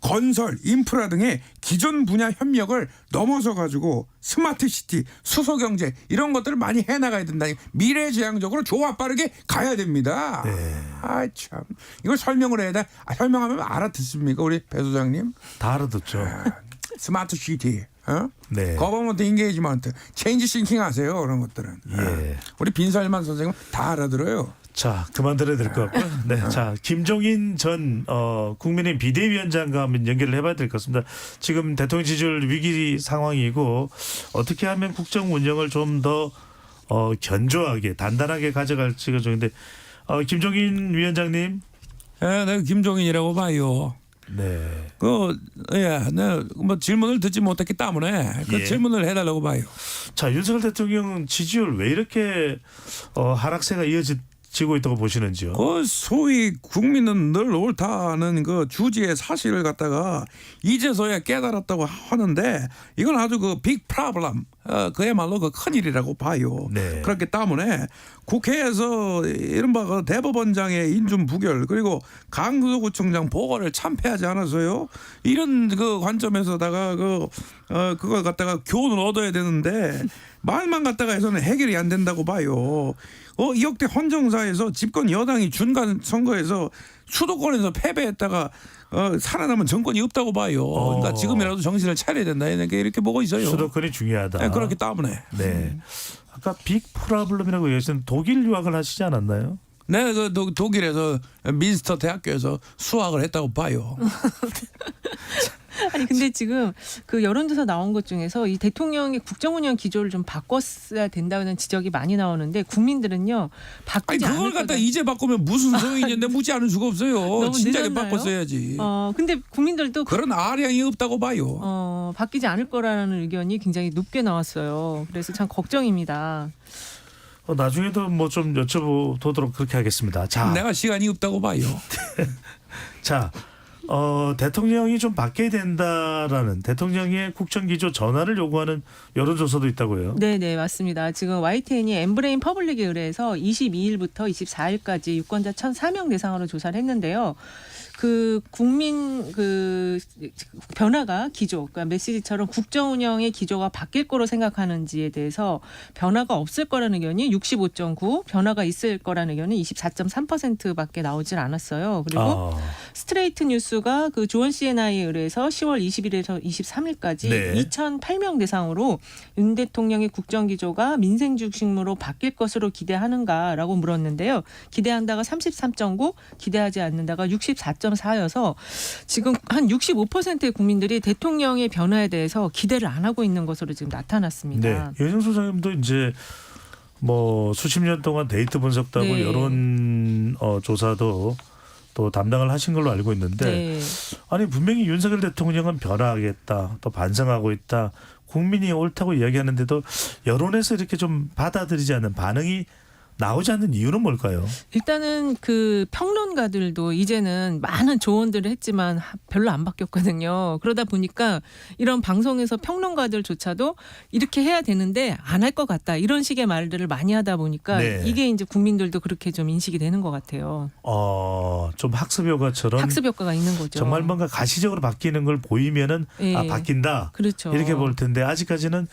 건설, 인프라 등의 기존 분야 협력을 넘어서 가지고 스마트 시티, 수소 경제 이런 것들을 많이 해나가야 된다. 미래지향적으로 조화 빠르게 가야 됩니다. 네. 참, 이걸 설명을 해야 돼. 설명하면 알아듣습니까, 우리 배 소장님? 다 알아듣죠. 스마트 시티, 네. 거버먼트 인게이지먼트, 체인지 싱킹 하세요, 그런 것들은. 예. 우리 빈살만 선생님 다 알아들어요. 자, 그만 들어야 될 것 같고요. 네, 자, 김종인 전 국민의힘 비대위원장과 한번 연결을 해봐야 될 것 같습니다. 지금 대통령 지지율 위기 상황이고 어떻게 하면 국정 운영을 좀 더 견조하게 단단하게 가져갈지가 중인데 김종인 위원장님. 내가 김종인이라고 봐요. 네. 뭐 질문을 듣지 못했기 때문에 질문을 해달라고 봐요. 자, 윤석열 대통령 지지율 왜 이렇게 하락세가 이어지고 있다고 보시는지요? 소위 국민은 늘 옳다는 그 주지의 사실을 갖다가 이제서야 깨달았다고 하는데 이건 아주 빅 프로블럼, 그야말로 큰 일이라고 봐요. 네. 그렇기 때문에 국회에서 이른바 대법원장의 인준 부결 그리고 강서구청장 보궐을 참패하지 않아서요. 이런 관점에서다가 그걸 갖다가 교훈을 얻어야 되는데 말만 갖다가 해서는 해결이 안 된다고 봐요. 이 역대 헌정사에서 집권 여당이 중간 선거에서 수도권에서 패배했다가 살아남은 정권이 없다고 봐요. 그러니까 지금이라도 정신을 차려야 된다 이렇게 보고 있어요. 수도권이 중요하다. 네, 그렇기 때문에. 네. 아까 빅 프로블럼이라고 얘기하시는 독일 유학을 하시지 않았나요? 네, 독일에서 민스터 대학교에서 수학을 했다고 봐요. 아니 근데 지금 여론조사 나온 것 중에서 이 대통령의 국정운영 기조를 좀 바꿨어야 된다는 지적이 많이 나오는데 국민들은요 바꾸지 않을 그걸 거다. 갖다 이제 바꾸면 무슨 소용이 있는데 묻지 않을 수가 없어요. 너무 진작에 늦었나요? 바꿨어야지. 근데 국민들도 그런 아량이 없다고 봐요. 바뀌지 않을 거라는 의견이 굉장히 높게 나왔어요. 그래서 참 걱정입니다. 나중에도 뭐 좀 여쭤보도록 그렇게 하겠습니다. 자, 내가 시간이 없다고 봐요. 자, 대통령이 좀 바뀌어야 된다라는 대통령의 국정기조 전환을 요구하는 여론조사도 있다고요. 네, 맞습니다. 지금 YTN이 엠브레인 퍼블릭에 의뢰해서 22일부터 24일까지 유권자 1,004명 대상으로 조사를 했는데요. 국민 변화가 기조, 그러니까 메시지처럼 국정 운영의 기조가 바뀔 거로 생각하는지에 대해서 변화가 없을 거라는 의견이 65.9, 변화가 있을 거라는 의견은 24.3%밖에 나오질 않았어요. 그리고 스트레이트 뉴스가 조원 CNI에 의뢰해서 10월 20일에서 23일까지 2,008명 대상으로 윤 대통령의 국정 기조가 민생 중심으로 바뀔 것으로 기대하는가라고 물었는데요. 기대한다가 33.9, 기대하지 않는다가 64.4여서 지금 한 65%의 국민들이 대통령의 변화에 대해서 기대를 안 하고 있는 것으로 지금 나타났습니다. 네, 여정 소장님도 이제 뭐 수십 년 동안 데이터 분석도 하고 여론 조사도 또 담당을 하신 걸로 알고 있는데 네. 아니 분명히 윤석열 대통령은 변화하겠다 또 반성하고 있다 국민이 옳다고 이야기하는데도 여론에서 이렇게 좀 받아들이지 않는 반응이 나오지 않는 이유는 뭘까요? 일단은 그 평론가들도 이제는 많은 조언들을 했지만 별로 안 바뀌었거든요. 그러다 보니까 이런 방송에서 평론가들조차도 이렇게 해야 되는데 안 할 것 같다. 이런 식의 말들을 많이 하다 보니까 네. 이게 이제 국민들도 그렇게 좀 인식이 되는 것 같아요. 좀 학습 효과처럼 학습 효과가 있는 거죠. 정말 뭔가 가시적으로 바뀌는 걸 보이면은 예. 아 바뀐다. 그렇죠. 이렇게 볼 텐데 아직까지는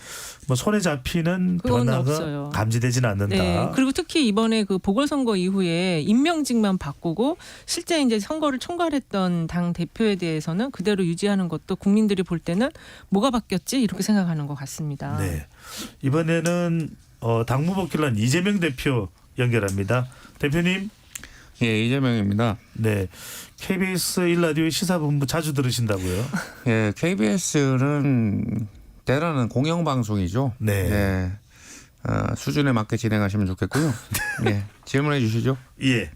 뭐 손에 잡히는 그건 변화가 없어요. 감지되지는 않는다. 네. 그리고 특히 이번에 그 보궐선거 이후에 임명직만 바꾸고 실제 이제 선거를 총괄했던 당 대표에 대해서는 그대로 유지하는 것도 국민들이 볼 때는 뭐가 바뀌었지 이렇게 생각하는 것 같습니다. 네. 이번에는 당무복귀란 이재명 대표 연결합니다. 대표님. 예, 이재명입니다. 네. KBS 1라디오 시사본부 자주 들으신다고요? 예, KBS는 때로는 공영방송이죠. 네. 네. 수준에 맞게 진행하시면 좋겠고요. 예, 질문해 주시죠. 예.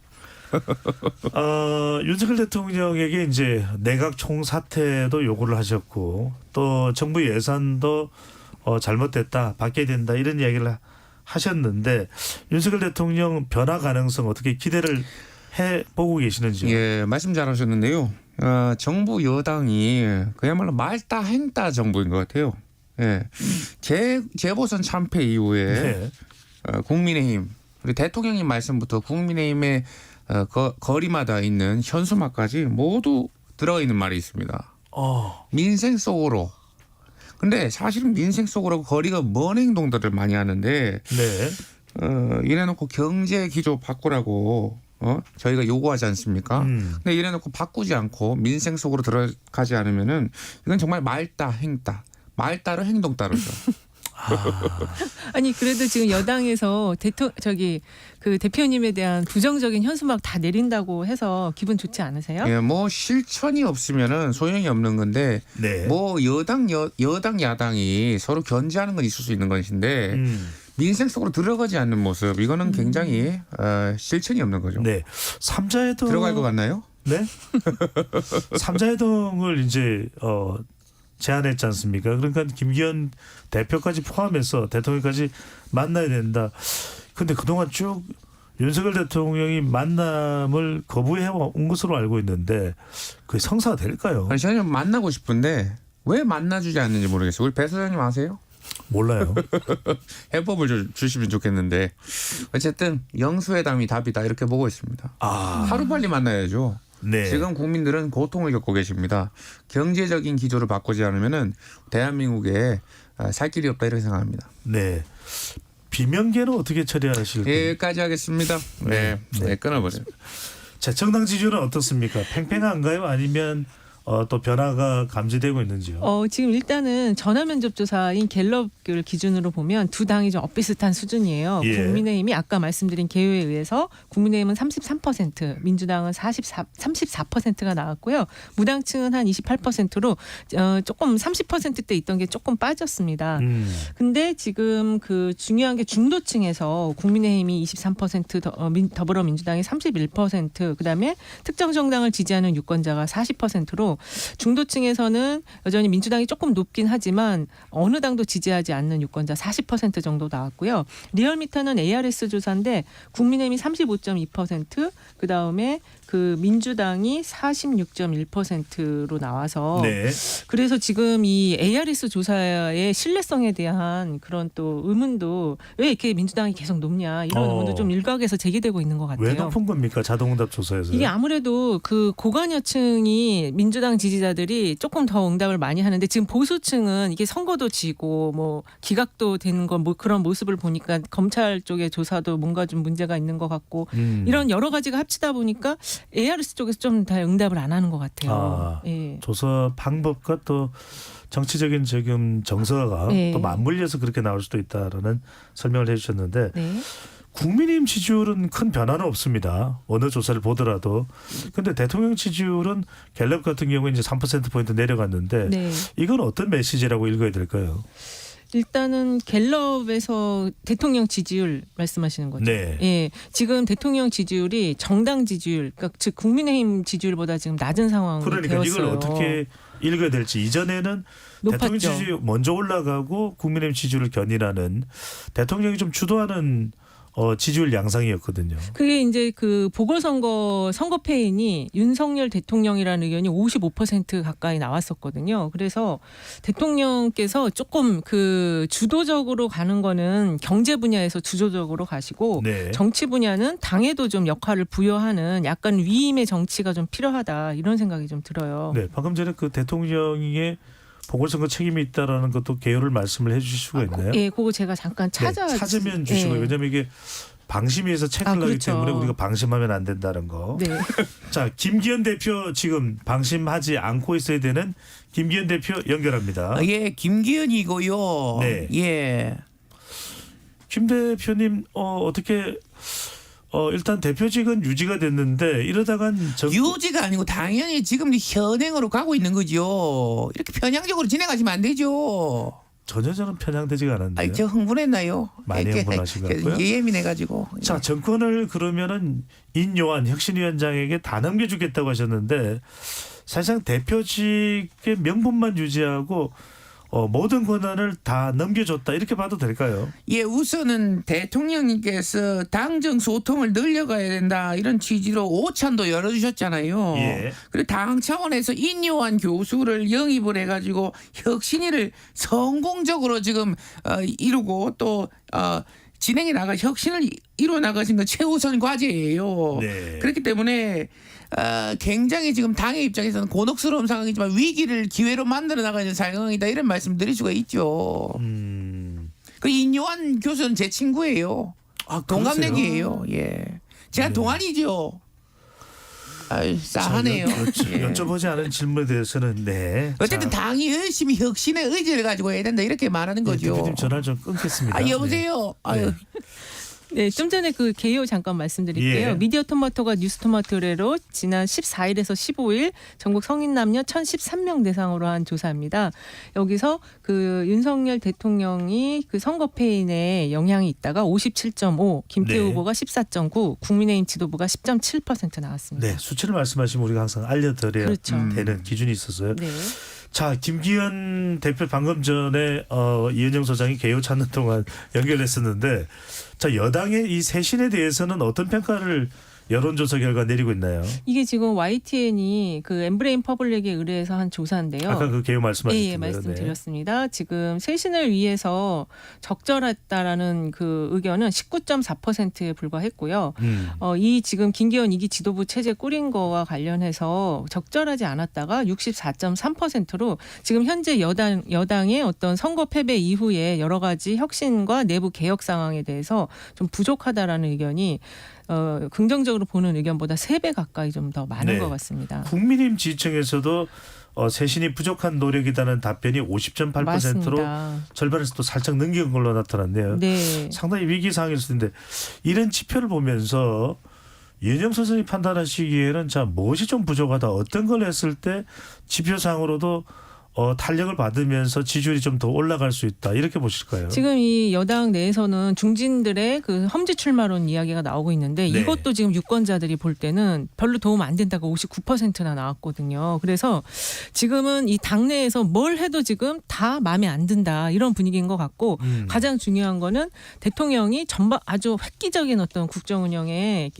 윤석열 대통령에게 이제 내각 총사퇴도 요구를 하셨고 또 정부 예산도 잘못됐다, 바뀌어야 된다 이런 이야기를 하셨는데 윤석열 대통령 변화 가능성 어떻게 기대를 해보고 계시는지요? 예, 말씀 잘하셨는데요. 정부 여당이 그야말로 말다 행다 정부인 것 같아요. 예, 재보선 참패 이후에 네. 국민의힘 우리 대통령님 말씀부터 국민의힘의 거리마다 있는 현수막까지 모두 들어가 있는 말이 있습니다. 민생 속으로. 근데 사실은 민생 속으로 거리가 먼 행동들을 많이 하는데 네. 이래놓고 경제 기조 바꾸라고 저희가 요구하지 않습니까? 근데 이래놓고 바꾸지 않고 민생 속으로 들어가지 않으면은 이건 정말 말다 행다. 말 따로 행동 따로죠. 아니 그래도 지금 여당에서 그 대표님에 대한 부정적인 현수막 다 내린다고 해서 기분 좋지 않으세요? 예, 뭐 실천이 없으면은 소용이 없는 건데 네. 뭐 여당 야당이 서로 견제하는 건 있을 수 있는 것인데 민생 속으로 들어가지 않는 모습 이거는 굉장히 실천이 없는 거죠. 네. 삼자회동 들어갈 것 같나요? 네. 삼자회동을 이제 제안했지 않습니까? 그러니까 김기현 대표까지 포함해서 대통령까지 만나야 된다. 근데 그동안 쭉 윤석열 대통령이 만남을 거부해 온 것으로 알고 있는데 그게 성사가 될까요? 아니, 저는 만나고 싶은데 왜 만나주지 않는지 모르겠어요. 우리 배 소장님 아세요? 몰라요. 해법을 주시면 좋겠는데 어쨌든 영수회담이 답이다 이렇게 보고 있습니다. 하루빨리 만나야죠. 네. 지금 국민들은 고통을 겪고 계십니다. 경제적인 기조를 바꾸지 않으면은 대한민국에 살 길이 없다 이렇게 생각합니다. 네. 비명계는 어떻게 처리하실까요? 예, 여기까지 하겠습니다. 네, 끊어버려요. 자, 정당 지지율은 어떻습니까? 팽팽한가요? 아니면 또 변화가 감지되고 있는지요? 지금 일단은 전화면접 조사인 갤럽을 기준으로 보면 두 당이 좀 엇비슷한 수준이에요. 예. 국민의힘이 아까 말씀드린 개요에 의해서 국민의힘은 33%, 민주당은 34%가 나왔고요. 무당층은 한 28%로 조금 30%대 있던 게 조금 빠졌습니다. 근데 지금 그 중요한 게 중도층에서 국민의힘이 23%, 더불어민주당이 31%, 그다음에 특정 정당을 지지하는 유권자가 40%로 중도층에서는 여전히 민주당이 조금 높긴 하지만 어느 당도 지지하지 않는 유권자 40% 정도 나왔고요. 리얼미터는 ARS 조사인데 국민의힘이 35.2%, 그다음에 그 민주당이 46.1%로 나와서 네. 그래서 지금 이 ARS 조사의 신뢰성에 대한 그런 또 의문도 왜 이렇게 민주당이 계속 높냐 이런 의문도 좀 일각에서 제기되고 있는 것 같아요. 왜 높은 겁니까? 자동응답 조사에서. 이게 아무래도 그 고관여층이 민주당 지지자들이 조금 더 응답을 많이 하는데 지금 보수층은 이게 선거도 지고 뭐 기각도 되는 건 뭐 그런 모습을 보니까 검찰 쪽의 조사도 뭔가 좀 문제가 있는 것 같고 이런 여러 가지가 합치다 보니까 ARS 쪽에서 좀 다 응답을 안 하는 것 같아요. 예. 조사 방법과 또 정치적인 지금 정서가 네. 또 맞물려서 그렇게 나올 수도 있다라는 설명을 해주셨는데 네. 국민의힘 지지율은 큰 변화는 없습니다. 어느 조사를 보더라도. 그런데 대통령 지지율은 갤럽 같은 경우에 이제 3%포인트 내려갔는데 네. 이건 어떤 메시지라고 읽어야 될까요? 일단은 갤럽에서 대통령 지지율 말씀하시는 거죠. 네. 예, 지금 대통령 지지율이 정당 지지율, 그러니까 즉 국민의힘 지지율보다 지금 낮은 상황이 그러니까 되었어요. 이걸 어떻게 읽어야 될지 이전에는 높았죠. 대통령 지지율 먼저 올라가고 국민의힘 지지율을 견인하는 대통령이 좀 주도하는 지지율 양상이었거든요. 그게 이제 그 보궐선거 선거패인이 윤석열 대통령이라는 의견이 55% 가까이 나왔었거든요. 그래서 대통령께서 조금 그 주도적으로 가는 거는 경제 분야에서 주도적으로 가시고 네. 정치 분야는 당에도 좀 역할을 부여하는 약간 위임의 정치가 좀 필요하다 이런 생각이 좀 들어요. 네, 방금 전에 그 대통령의 보궐선거 책임이 있다라는 것도 개요를 말씀을 해주실 수가 있나요? 예, 그거 제가 잠깐 찾으면 주시고 예. 왜냐하면 이게 방심위에서 체크를 하기 그렇죠. 때문에 우리가 방심하면 안 된다는 거. 네. 자, 김기현 대표 지금 방심하지 않고 있어야 되는 김기현 대표 연결합니다. 예, 김기현이고요. 네. 예. 김 대표님 어떻게 일단 대표직은 유지가 됐는데 이러다간 유지가 아니고 당연히 지금 현행으로 가고 있는 거죠. 이렇게 편향적으로 진행하시면 안 되죠. 전혀 저는 편향되지가 않았는데요. 아니, 저 흥분했나요? 많이 흥분하신 것 같고요. 예민해가지고. 자, 정권을 그러면은 인요한 혁신위원장에게 다 넘겨주겠다고 하셨는데 사실상 대표직의 명분만 유지하고 모든 권한을 다 넘겨줬다 이렇게 봐도 될까요? 예, 우선은 대통령님께서 당정 소통을 늘려가야 된다 이런 취지로 오찬도 열어주셨잖아요. 예. 그리고 당 차원에서 인요한 교수를 영입을 해가지고 혁신위를 성공적으로 지금 이루고 또 진행해 나가 혁신을 이루어 나가신 건 최우선 과제예요. 네. 그렇기 때문에 굉장히 지금 당의 입장에서는 곤혹스러운 상황이지만 위기를 기회로 만들어 나가는 상황이다 이런 말씀드릴 수가 있죠. 그 인요한 교수는 제 친구예요. 동갑내기예요. 예, 제가 동안이죠. 아유, 싸하네요. 여쭤보지 않은 질문에 대해서는 네. 어쨌든 당이 열심히 혁신의 의지를 가지고 해야 된다 이렇게 말하는 거죠. 대표님 전화 좀 끊겠습니다. 여보세요. 네. 아유. 네, 좀 전에 그 개요 잠깐 말씀드릴게요. 예. 미디어 토마토가 뉴스토마토레로 지난 14일에서 15일 전국 성인 남녀 1,013명 대상으로 한 조사입니다. 여기서 그 윤석열 대통령이 그 선거패인에 영향이 있다가 57.5, 김태우 네. 후보가 14.9, 국민의힘 지도부가 10.7% 나왔습니다. 네, 수치를 말씀하시면 우리가 항상 알려드려야 그렇죠. 되는 기준이 있어서요. 네. 자, 김기현 대표 방금 전에 이은영 소장이 개요 찾는 동안 연결했었는데 자, 여당의 이 쇄신에 대해서는 어떤 평가를 여론조사 결과 내리고 있나요? 이게 지금 YTN이 그 엠브레인 퍼블릭에 의뢰해서 한 조사인데요. 아까 그 개요 말씀하셨던 예, 거예요. 말씀드렸습니다. 지금 쇄신을 위해서 적절했다라는 그 의견은 19.4%에 불과했고요. 이 지금 김기현 2기 지도부 체제 꾸린 거와 관련해서 적절하지 않았다가 64.3%로 지금 현재 여당의 어떤 선거 패배 이후에 여러 가지 혁신과 내부 개혁 상황에 대해서 좀 부족하다라는 의견이 긍정적으로 보는 의견보다 3배 가까이 좀 더 많은 네. 것 같습니다. 국민의힘 지지층에서도 쇄신이 부족한 노력이라는 답변이 50.8%로 맞습니다. 절반에서 또 살짝 넘긴 걸로 나타났네요. 네. 상당히 위기 상황이었을 텐데 이런 지표를 보면서 이은영 선생님이 판단하시기에는 자 무엇이 좀 부족하다 어떤 걸 했을 때 지표상으로도 탄력을 받으면서 지지율이 좀 더 올라갈 수 있다 이렇게 보실까요? 지금 이 여당 내에서는 중진들의 그 험지 출마론 이야기가 나오고 있는데 네. 이것도 지금 유권자들이 볼 때는 별로 도움 안 된다고 59%나 나왔거든요. 그래서 지금은 이 당내에서 뭘 해도 지금 다 마음에 안 든다 이런 분위기인 것 같고 가장 중요한 거는 대통령이 전반 아주 획기적인 어떤 국정 운영의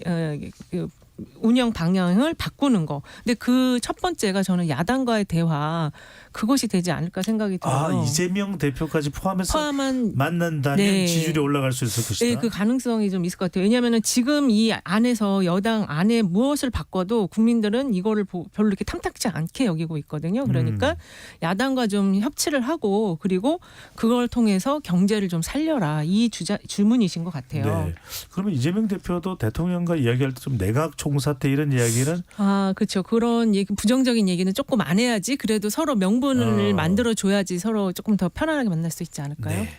운영 방향을 바꾸는 거. 근데 그 첫 번째가 저는 야당과의 대화 그것이 되지 않을까 생각이 들어요. 이재명 대표까지 포함한 만난다면 네. 지지율이 올라갈 수 있을 것이다. 네, 그 가능성이 좀 있을 것 같아요. 왜냐하면 지금 이 안에서 여당 안에 무엇을 바꿔도 국민들은 이거를 별로 이렇게 탐탁지 않게 여기고 있거든요. 그러니까 야당과 좀 협치를 하고 그리고 그걸 통해서 경제를 좀 살려라 이 주문이신 것 같아요. 네. 그러면 이재명 대표도 대통령과 이야기할 때 좀 내각 총사태 이런 이야기는 그렇죠. 그런 얘기, 부정적인 얘기는 조금 안 해야지. 그래도 서로 명분을 만들어 줘야지 서로 조금 더 편안하게 만날 수 있지 않을까요? 네.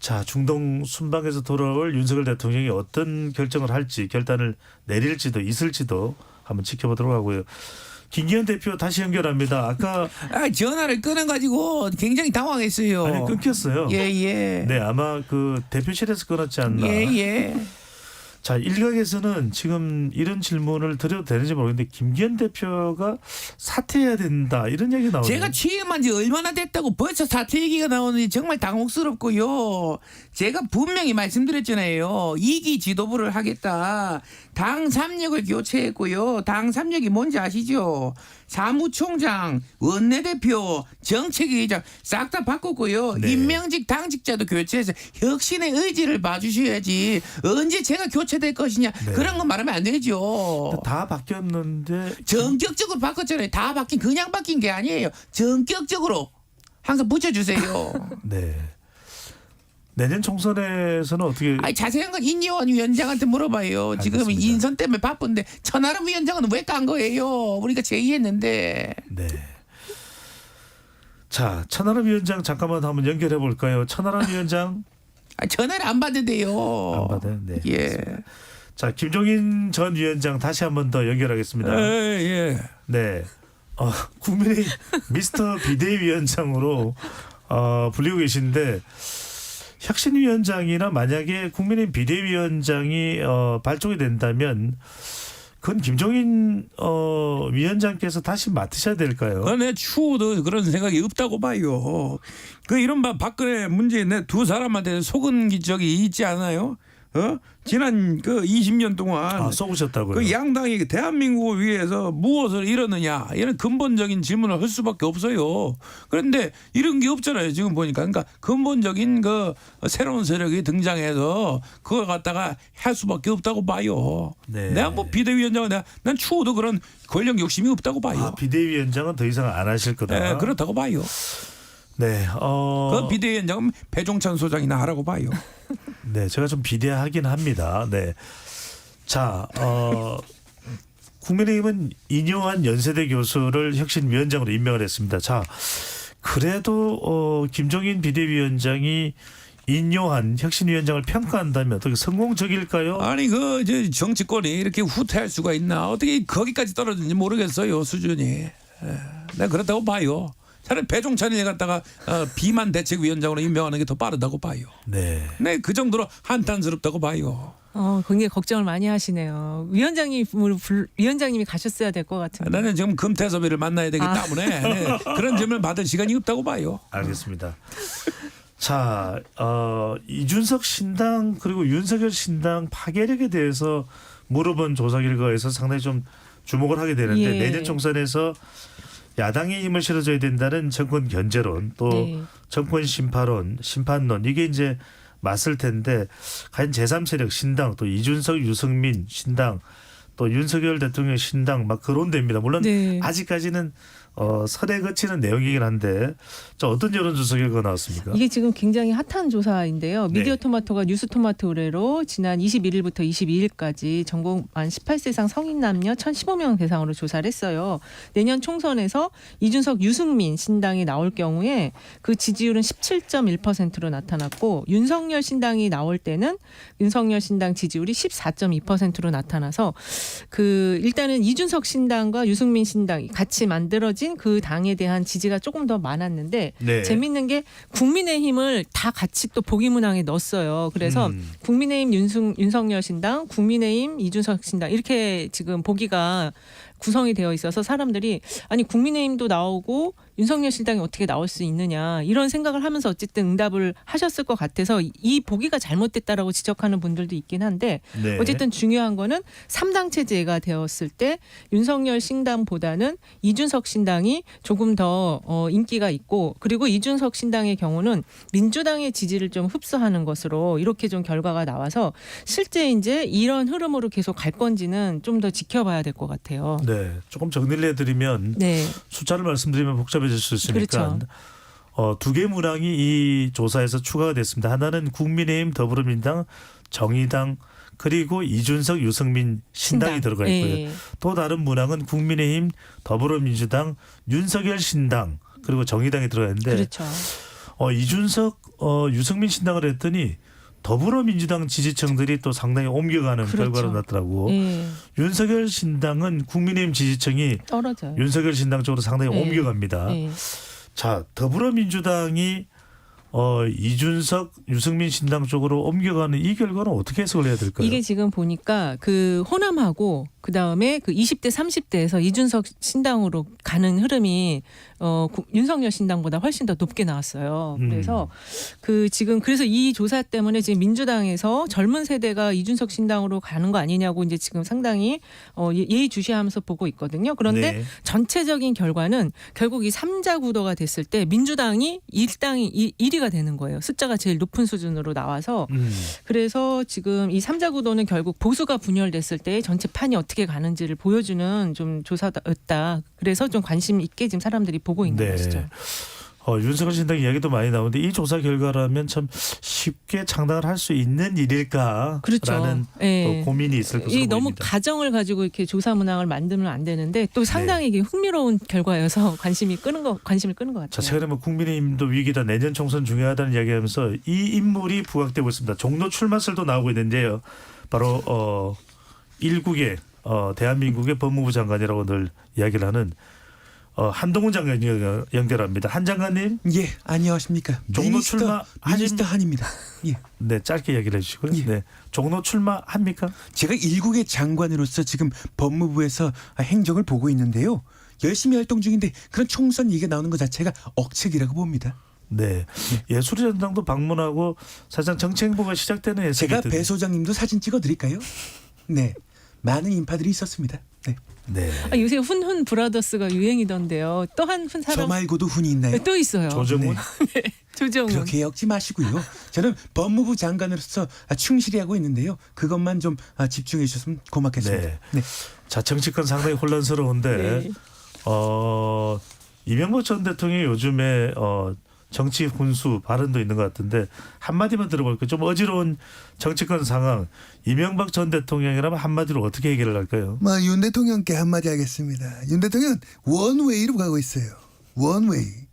자, 중동 순방에서 돌아올 윤석열 대통령이 어떤 결정을 할지 결단을 내릴지도 있을지도 한번 지켜보도록 하고요. 김기현 대표 다시 연결합니다. 아까 전화를 끊어가지고 굉장히 당황했어요. 아니, 끊겼어요. 예. 네, 아마 그 대표실에서 끊었지 않나. 예. 자, 일각에서는 지금 이런 질문을 드려도 되는지 모르겠는데 김기현 대표가 사퇴해야 된다 이런 얘기 나오네요. 제가 취임한 지 얼마나 됐다고 벌써 사퇴 얘기가 나오는지 정말 당혹스럽고요. 제가 분명히 말씀드렸잖아요. 2기 지도부를 하겠다. 당 3역을 교체했고요. 당 3역이 뭔지 아시죠? 사무총장, 원내대표, 정책위의장 싹 다 바꿨고요. 네. 임명직 당직자도 교체해서 혁신의 의지를 봐주셔야지. 언제 제가 교체될 것이냐. 네. 그런 거 말하면 안 되죠. 다 바뀌었는데 전격적으로 바꿨잖아요. 다 바뀐 그냥 바뀐 게 아니에요. 전격적으로 항상 붙여주세요. 네. 내년 총선에서는 어떻게? 아니 자세한 건 인요한 위원장한테 물어봐요. 지금 알겠습니다. 인선 때문에 바쁜데 천하람 위원장은 왜 깐 거예요? 우리가 제의했는데. 네. 자, 천하람 위원장 잠깐만 한번 연결해 볼까요? 천하람 위원장. 전화를 안 받는데요. 안 받아요. 네. 예. 자, 김종인 전 위원장 다시 한번 더 연결하겠습니다. 예. 네. 국민의 미스터 비대위원장으로 불리고 계신데 혁신위원장이나 만약에 국민의힘 비대위원장이 발족이 된다면 그건 김종인 위원장께서 다시 맡으셔야 될까요? 내 추후도 그런 생각이 없다고 봐요. 그 이른바 박근혜 문재인 내 두 사람한테 속은 적이 있지 않아요? 지난 그 20년 동안 속으셨다고요? 그 양당이 대한민국을 위해서 무엇을 이뤘느냐 이런 근본적인 질문을 할 수밖에 없어요. 그런데 이런 게 없잖아요. 지금 보니까 그러니까 근본적인 그 새로운 세력이 등장해서 그걸 갖다가 할 수밖에 없다고 봐요. 네. 내가 뭐 비대위원장은 난 추후도 그런 권력 욕심이 없다고 봐요. 비대위원장은 더 이상 안 하실 거다. 네, 그렇다고 봐요. 네. 그 비대위원장은 배종찬 소장이나 하라고 봐요. 네, 제가 좀 비대하긴 합니다. 네. 자, 국민의힘은 인요한 연세대 교수를 혁신위원장으로 임명을 했습니다. 자, 그래도 김종인 비대위원장이 인요한 혁신위원장을 평가한다면 어떻게 성공적일까요? 아니 그 이제 정치권이 이렇게 후퇴할 수가 있나? 어떻게 거기까지 떨어졌는지 모르겠어요 수준이. 내가 그렇다고 봐요. 차라리 배종찬을 갖다가 비만 대책위원장으로 임명하는 게 더 빠르다고 봐요. 네. 네, 그 정도로 한탄스럽다고 봐요. 굉장히 걱정을 많이 하시네요. 위원장님이 가셨어야 될 것 같은데. 나는 지금 금태섭이를 만나야 되기 때문에 네, 그런 질문을 받을 시간이 없다고 봐요. 알겠습니다. 자, 이준석 신당 그리고 윤석열 신당 파괴력에 대해서 물어본 조사 결과에서 상당히 좀 주목을 하게 되는데 예. 내년 총선에서 야당이 힘을 실어줘야 된다는 정권 견제론 또 네. 정권 심판론 이게 이제 맞을 텐데 과연 제3세력 신당 또 이준석 유승민 신당 또 윤석열 대통령 신당 막 거론됩니다. 물론 네. 아직까지는 설에 거치는 내용이긴 한데 자, 어떤 여론조사 결과가 나왔습니까? 이게 지금 굉장히 핫한 조사인데요. 네. 미디어 토마토가 뉴스 토마토 의뢰로 지난 21일부터 22일까지 전국 만 18세 이상 성인 남녀 1,015명 대상으로 조사를 했어요. 내년 총선에서 이준석 유승민 신당이 나올 경우에 그 지지율은 17.1%로 나타났고 윤석열 신당이 나올 때는 윤석열 신당 지지율이 14.2%로 나타나서 그 일단은 이준석 신당과 유승민 신당이 같이 만들어진 그 당에 대한 지지가 조금 더 많았는데 네. 재밌는 게 국민의힘을 다 같이 또 보기문항에 넣었어요. 그래서 국민의힘 윤석열 신당, 국민의힘 이준석 신당 이렇게 지금 보기가 구성이 되어 있어서 사람들이 아니 국민의힘도 나오고 윤석열 신당이 어떻게 나올 수 있느냐 이런 생각을 하면서 어쨌든 응답을 하셨을 것 같아서 이 보기가 잘못됐다라고 지적하는 분들도 있긴 한데 네. 어쨌든 중요한 거는 3당 체제가 되었을 때 윤석열 신당보다는 이준석 신당이 조금 더 인기가 있고 그리고 이준석 신당의 경우는 민주당의 지지를 좀 흡수하는 것으로 이렇게 좀 결과가 나와서 실제 이제 이런 흐름으로 계속 갈 건지는 좀 더 지켜봐야 될 것 같아요. 네, 조금 정리를 해드리면 네. 숫자를 말씀드리면 복잡해질 수 있으니까 그렇죠. 두 개 문항이 이 조사에서 추가가 됐습니다. 하나는 국민의힘, 더불어민주당, 정의당 그리고 이준석, 유승민 신당이 들어가 있고요. 예. 또 다른 문항은 국민의힘, 더불어민주당, 윤석열 신당 그리고 정의당이 들어가 있는데 그렇죠. 이준석, 유승민 신당을 했더니 더불어민주당 지지층들이 또 상당히 옮겨가는 그렇죠. 결과로 났더라고. 예. 윤석열 신당은 국민의힘 지지층이 떨어져요. 윤석열 신당 쪽으로 상당히 예. 옮겨갑니다. 예. 자, 더불어민주당이 이준석, 유승민 신당 쪽으로 옮겨가는 이 결과는 어떻게 해석을 해야 될까요? 이게 지금 보니까 그 호남하고 그 다음에 그 20대 30대에서 이준석 신당으로 가는 흐름이 윤석열 신당보다 훨씬 더 높게 나왔어요. 그래서 그 지금 그래서 이 조사 때문에 지금 민주당에서 젊은 세대가 이준석 신당으로 가는 거 아니냐고 이제 지금 상당히 예의주시하면서 보고 있거든요. 그런데 네. 전체적인 결과는 결국 이 3자 구도가 됐을 때 민주당이 일당이 1위가 되는 거예요. 숫자가 제일 높은 수준으로 나와서 그래서 지금 이 3자 구도는 결국 보수가 분열됐을 때 전체 판이 어떻게 가는지를 보여주는 좀 조사였다. 그래서 좀 관심 있게 지금 사람들이 보고 있는 것이죠. 윤석열 신당 이야기도 많이 나오는데 이 조사 결과라면 참 쉽게 창당을 할 수 있는 일일까라는 그렇죠. 예. 고민이 있을 것으로 보입니다. 너무 가정을 가지고 이렇게 조사 문항을 만들면 안 되는데 또 상당히 이게 흥미로운 결과여서 관심을 끄는 것 같아요. 자, 최근에 뭐 국민의힘도 위기다, 내년 총선 중요하다는 이야기하면서 이 인물이 부각되고 있습니다. 종로 출마설도 나오고 있는데요. 바로 일국의 대한민국의 법무부 장관이라고 늘 이야기를 하는 한동훈 장관 연결합니다. 한 장관님. 예, 안녕하십니까. 종로 출마 미니스터 한입니다. 예. 네, 짧게 이야기를 해주시고요. 예. 네, 종로 출마합니까? 제가 일국의 장관으로서 지금 법무부에서 행정을 보고 있는데요. 열심히 활동 중인데 그런 총선 얘기가 나오는 것 자체가 억측이라고 봅니다. 네, 예술의 전당도 방문하고 사실상 정치 행보가 시작되는 예상이 제가 배 소장님도 사진 찍어드릴까요? 네, 많은 인파들이 있었습니다. 네. 네. 요새 훈훈 브라더스가 유행이던데요. 또 한 사람. 저 말고도 훈이 있나요? 또 있어요. 조정훈. 네. 조정훈. 그렇게 엮지 마시고요. 저는 법무부 장관으로서 충실히 하고 있는데요. 그것만 좀 집중해 주셨으면 고맙겠습니다. 네. 네. 자, 정치권 상당히 혼란스러운데 네. 이명박 전 대통령이 요즘에 정치 훈수 발언도 있는 것 같은데 한마디만 들어볼까요? 좀 어지러운 정치권 상황. 이명박 전 대통령이라면 한마디로 어떻게 해결을 할까요? 윤 대통령께 한마디 하겠습니다. 윤 대통령은 원웨이로 가고 있어요. 원웨이.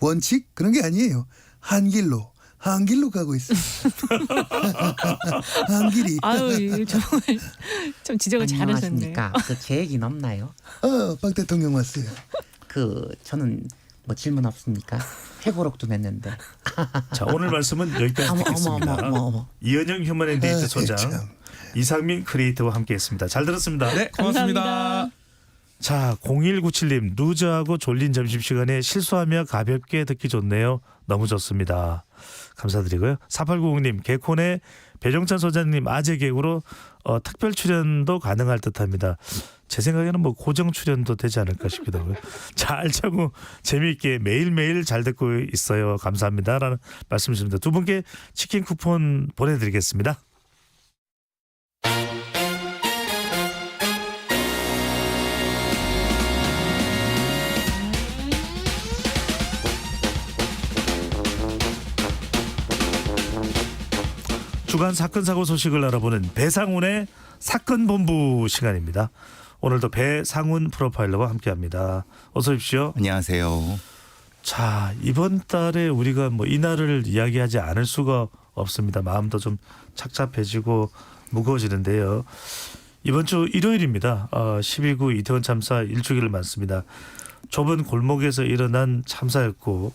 원칙? 그런 게 아니에요. 한길로 가고 있어요. 한길이. 아유, 정말 좀 지적을 잘하셨네요. 안녕하십니까. 제 얘기는 없나요? 박 대통령 왔어요. 저는 뭐 질문 없습니까? 회고록도 냈는데. 자, 오늘 말씀은 여기까지 듣겠습니다. 이현영 휴먼앤데이터 소장, 이상민 크리에이터와 함께했습니다. 잘 들었습니다. 네, 고맙습니다. 감사합니다. 자, 0197님, 루즈하고 졸린 점심시간에 실수하며 가볍게 듣기 좋네요. 너무 좋습니다. 감사드리고요. 4890님, 개콘의 배종찬 소장님 아재 개그로 특별 출연도 가능할 듯합니다. 제 생각에는 뭐 고정 출연도 되지 않을까 싶기도 하고요. 자, 알차고 재미있게 매일매일 잘 듣고 있어요. 감사합니다. 라는 말씀 주십니다. 두 분께 치킨 쿠폰 보내드리겠습니다. 주간 사건 사고 소식을 알아보는 배상훈의 사건본부 시간입니다. 오늘도 배상훈 프로파일러와 함께합니다. 어서 오십시오. 안녕하세요. 자, 이번 달에 우리가 뭐 이날을 이야기하지 않을 수가 없습니다. 마음도 좀 착잡해지고 무거워지는데요. 이번 주 일요일입니다. 12구 이태원 참사 1주기를 맞습니다. 좁은 골목에서 일어난 참사였고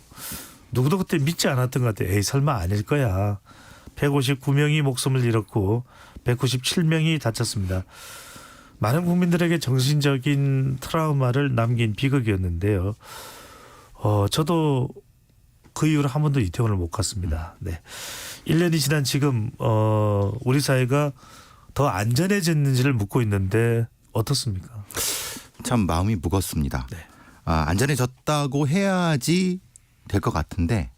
누구도 그때 믿지 않았던 것 같아요. 에이, 설마 아닐 거야. 159명이 목숨을 잃었고 197명이 다쳤습니다. 많은 국민들에게 정신적인 트라우마를 남긴 비극이었는데요. 저도 그 이후로 한 번도 이태원을 못 갔습니다. 네. 1년이 지난 지금 우리 사회가 더 안전해졌는지를 묻고 있는데 어떻습니까? 참 마음이 무겁습니다. 네. 안전해졌다고 해야지 될 것 같은데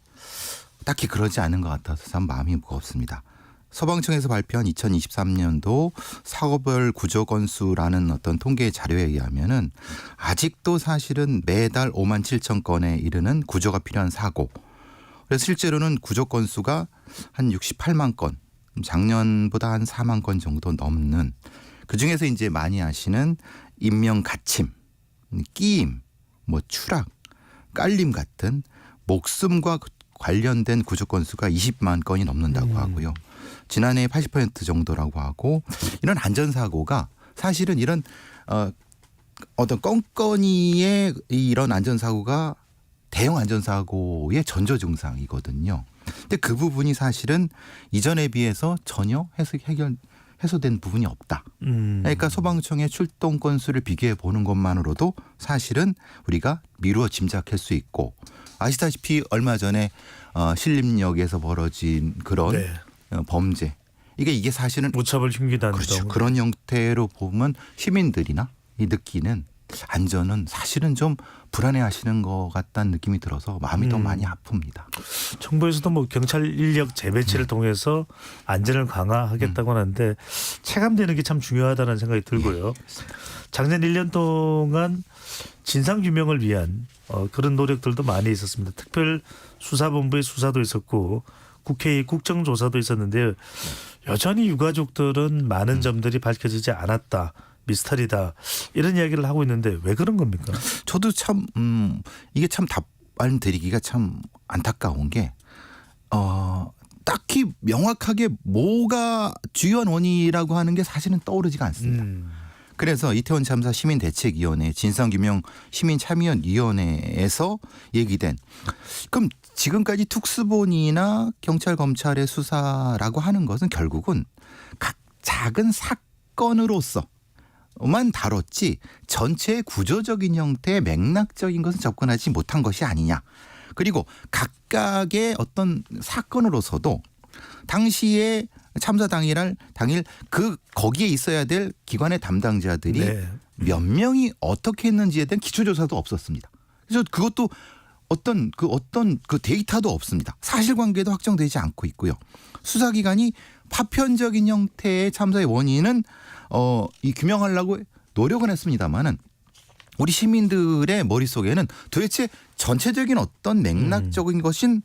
딱히 그러지 않은 것 같아서 참 마음이 무겁습니다. 소방청에서 발표한 2023년도 사고별 구조 건수라는 어떤 통계 자료에 의하면은 아직도 사실은 매달 5만 7천 건에 이르는 구조가 필요한 사고. 그래서 실제로는 구조 건수가 한 68만 건, 작년보다 한 4만 건 정도 넘는. 그 중에서 이제 많이 아시는 인명 갇힘, 끼임, 뭐 추락, 깔림 같은 목숨과 관련된 구조 건수가 20만 건이 넘는다고 하고요. 지난해 80% 정도라고 하고 이런 안전사고가 사실은 이런 어떤 건건이의 이런 안전사고가 대형 안전사고의 전조 증상이거든요. 근데 그 부분이 사실은 이전에 비해서 전혀 해소된 부분이 없다. 그러니까 소방청의 출동 건수를 비교해 보는 것만으로도 사실은 우리가 미루어 짐작할 수 있고 아시다시피 얼마 전에 신림역에서 벌어진 그런 네. 범죄 이게 사실은 무차별 흉기단동 그렇죠. 그런 형태로 보면 시민들이나 이 느끼는 안전은 사실은 좀 불안해하시는 것 같다는 느낌이 들어서 마음이 더 많이 아픕니다. 정부에서도 뭐 경찰 인력 재배치를 통해서 안전을 강화하겠다고 하는데 체감되는 게 참 중요하다는 생각이 들고요. 작년 1년 동안 진상 규명을 위한 그런 노력들도 많이 있었습니다. 특별수사본부의 수사도 있었고 국회의 국정조사도 있었는데요. 여전히 유가족들은 많은 점들이 밝혀지지 않았다. 미스터리다 이런 이야기를 하고 있는데 왜 그런 겁니까? 저도 참 이게 참 답안 드리기가 참 안타까운 게 딱히 명확하게 뭐가 주요한 원인이라고 하는 게 사실은 떠오르지가 않습니다. 그래서 이태원 참사 시민대책위원회 진상규명 시민참여위원회에서 얘기된 그럼 지금까지 특수본이나 경찰 검찰의 수사라고 하는 것은 결국은 각 작은 사건으로서 만 다뤘지 전체의 구조적인 형태의 맥락적인 것은 접근하지 못한 것이 아니냐. 그리고 각각의 어떤 사건으로서도 당시에 참사 당일 거기에 있어야 될 기관의 담당자들이 네. 몇 명이 어떻게 했는지에 대한 기초조사도 없었습니다. 그래서 그것도 어떤 그 데이터도 없습니다. 사실관계도 확정되지 않고 있고요. 수사기관이 파편적인 형태의 참사의 원인은 이 규명하려고 노력은 했습니다만은 우리 시민들의 머릿속에는 도대체 전체적인 어떤 맥락적인 것은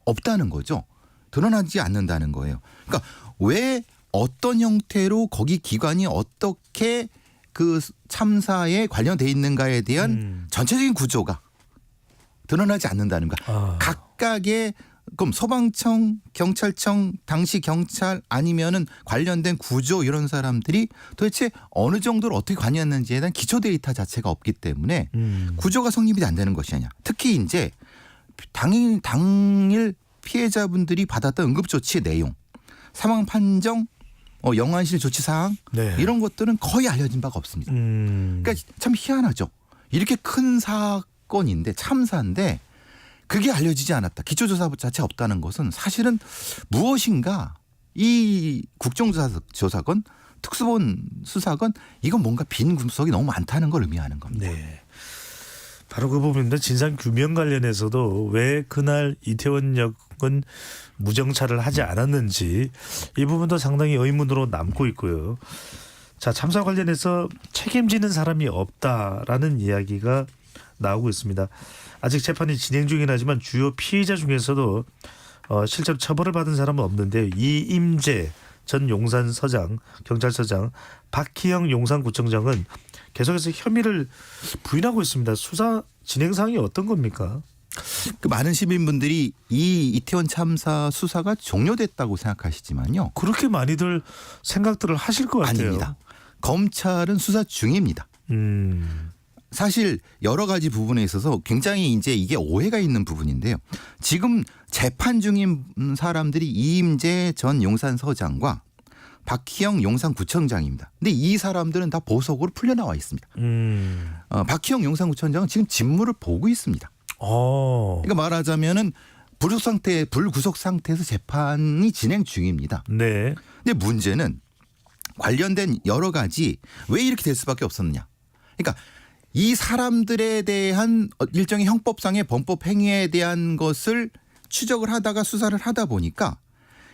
없다는 거죠. 드러나지 않는다는 거예요. 그러니까 왜 어떤 형태로 거기 기관이 어떻게 그 참사에 관련돼 있는가에 대한 전체적인 구조가 드러나지 않는다는 거야. 각각의 그럼 소방청, 경찰청, 당시 경찰 아니면은 관련된 구조 이런 사람들이 도대체 어느 정도로 어떻게 관여했는지에 대한 기초 데이터 자체가 없기 때문에 구조가 성립이 안 되는 것이 아니야. 특히 이제 당일 피해자분들이 받았던 응급조치 내용, 사망 판정, 영안실 조치 사항 네. 이런 것들은 거의 알려진 바가 없습니다. 그러니까 참 희한하죠. 이렇게 큰 사건인데 참사인데 그게 알려지지 않았다. 기초조사 자체 없다는 것은 사실은 무엇인가 이 국정조사건 특수본 수사건 이건 뭔가 빈 구석이 너무 많다는 걸 의미하는 겁니다. 네. 바로 그 부분인데 진상규명 관련해서도 왜 그날 이태원역은 무정차를 하지 않았는지 이 부분도 상당히 의문으로 남고 있고요. 자, 참사 관련해서 책임지는 사람이 없다라는 이야기가 나오고 있습니다. 아직 재판이 진행 중이긴 하지만 주요 피의자 중에서도 실제로 처벌을 받은 사람은 없는데 이임재 전 용산서장, 경찰서장, 박희영 용산구청장은 계속해서 혐의를 부인하고 있습니다. 수사 진행 상황이 어떤 겁니까? 그 많은 시민분들이 이 이태원 참사 수사가 종료됐다고 생각하시지만요. 그렇게 많이들 생각들을 하실 것 같아요. 아닙니다. 검찰은 수사 중입니다. 사실 여러 가지 부분에 있어서 굉장히 이제 이게 오해가 있는 부분인데요. 지금 재판 중인 사람들이 이임재 전 용산서장과 박희영 용산구청장입니다. 근데 이 사람들은 다 보석으로 풀려나와 있습니다. 박희영 용산구청장은 지금 직무를 보고 있습니다. 그러니까 말하자면은 불구속 상태에서 재판이 진행 중입니다. 네. 근데 문제는 관련된 여러 가지 왜 이렇게 될 수밖에 없었느냐. 그러니까 이 사람들에 대한 일종의 형법상의 범법 행위에 대한 것을 추적을 하다가 수사를 하다 보니까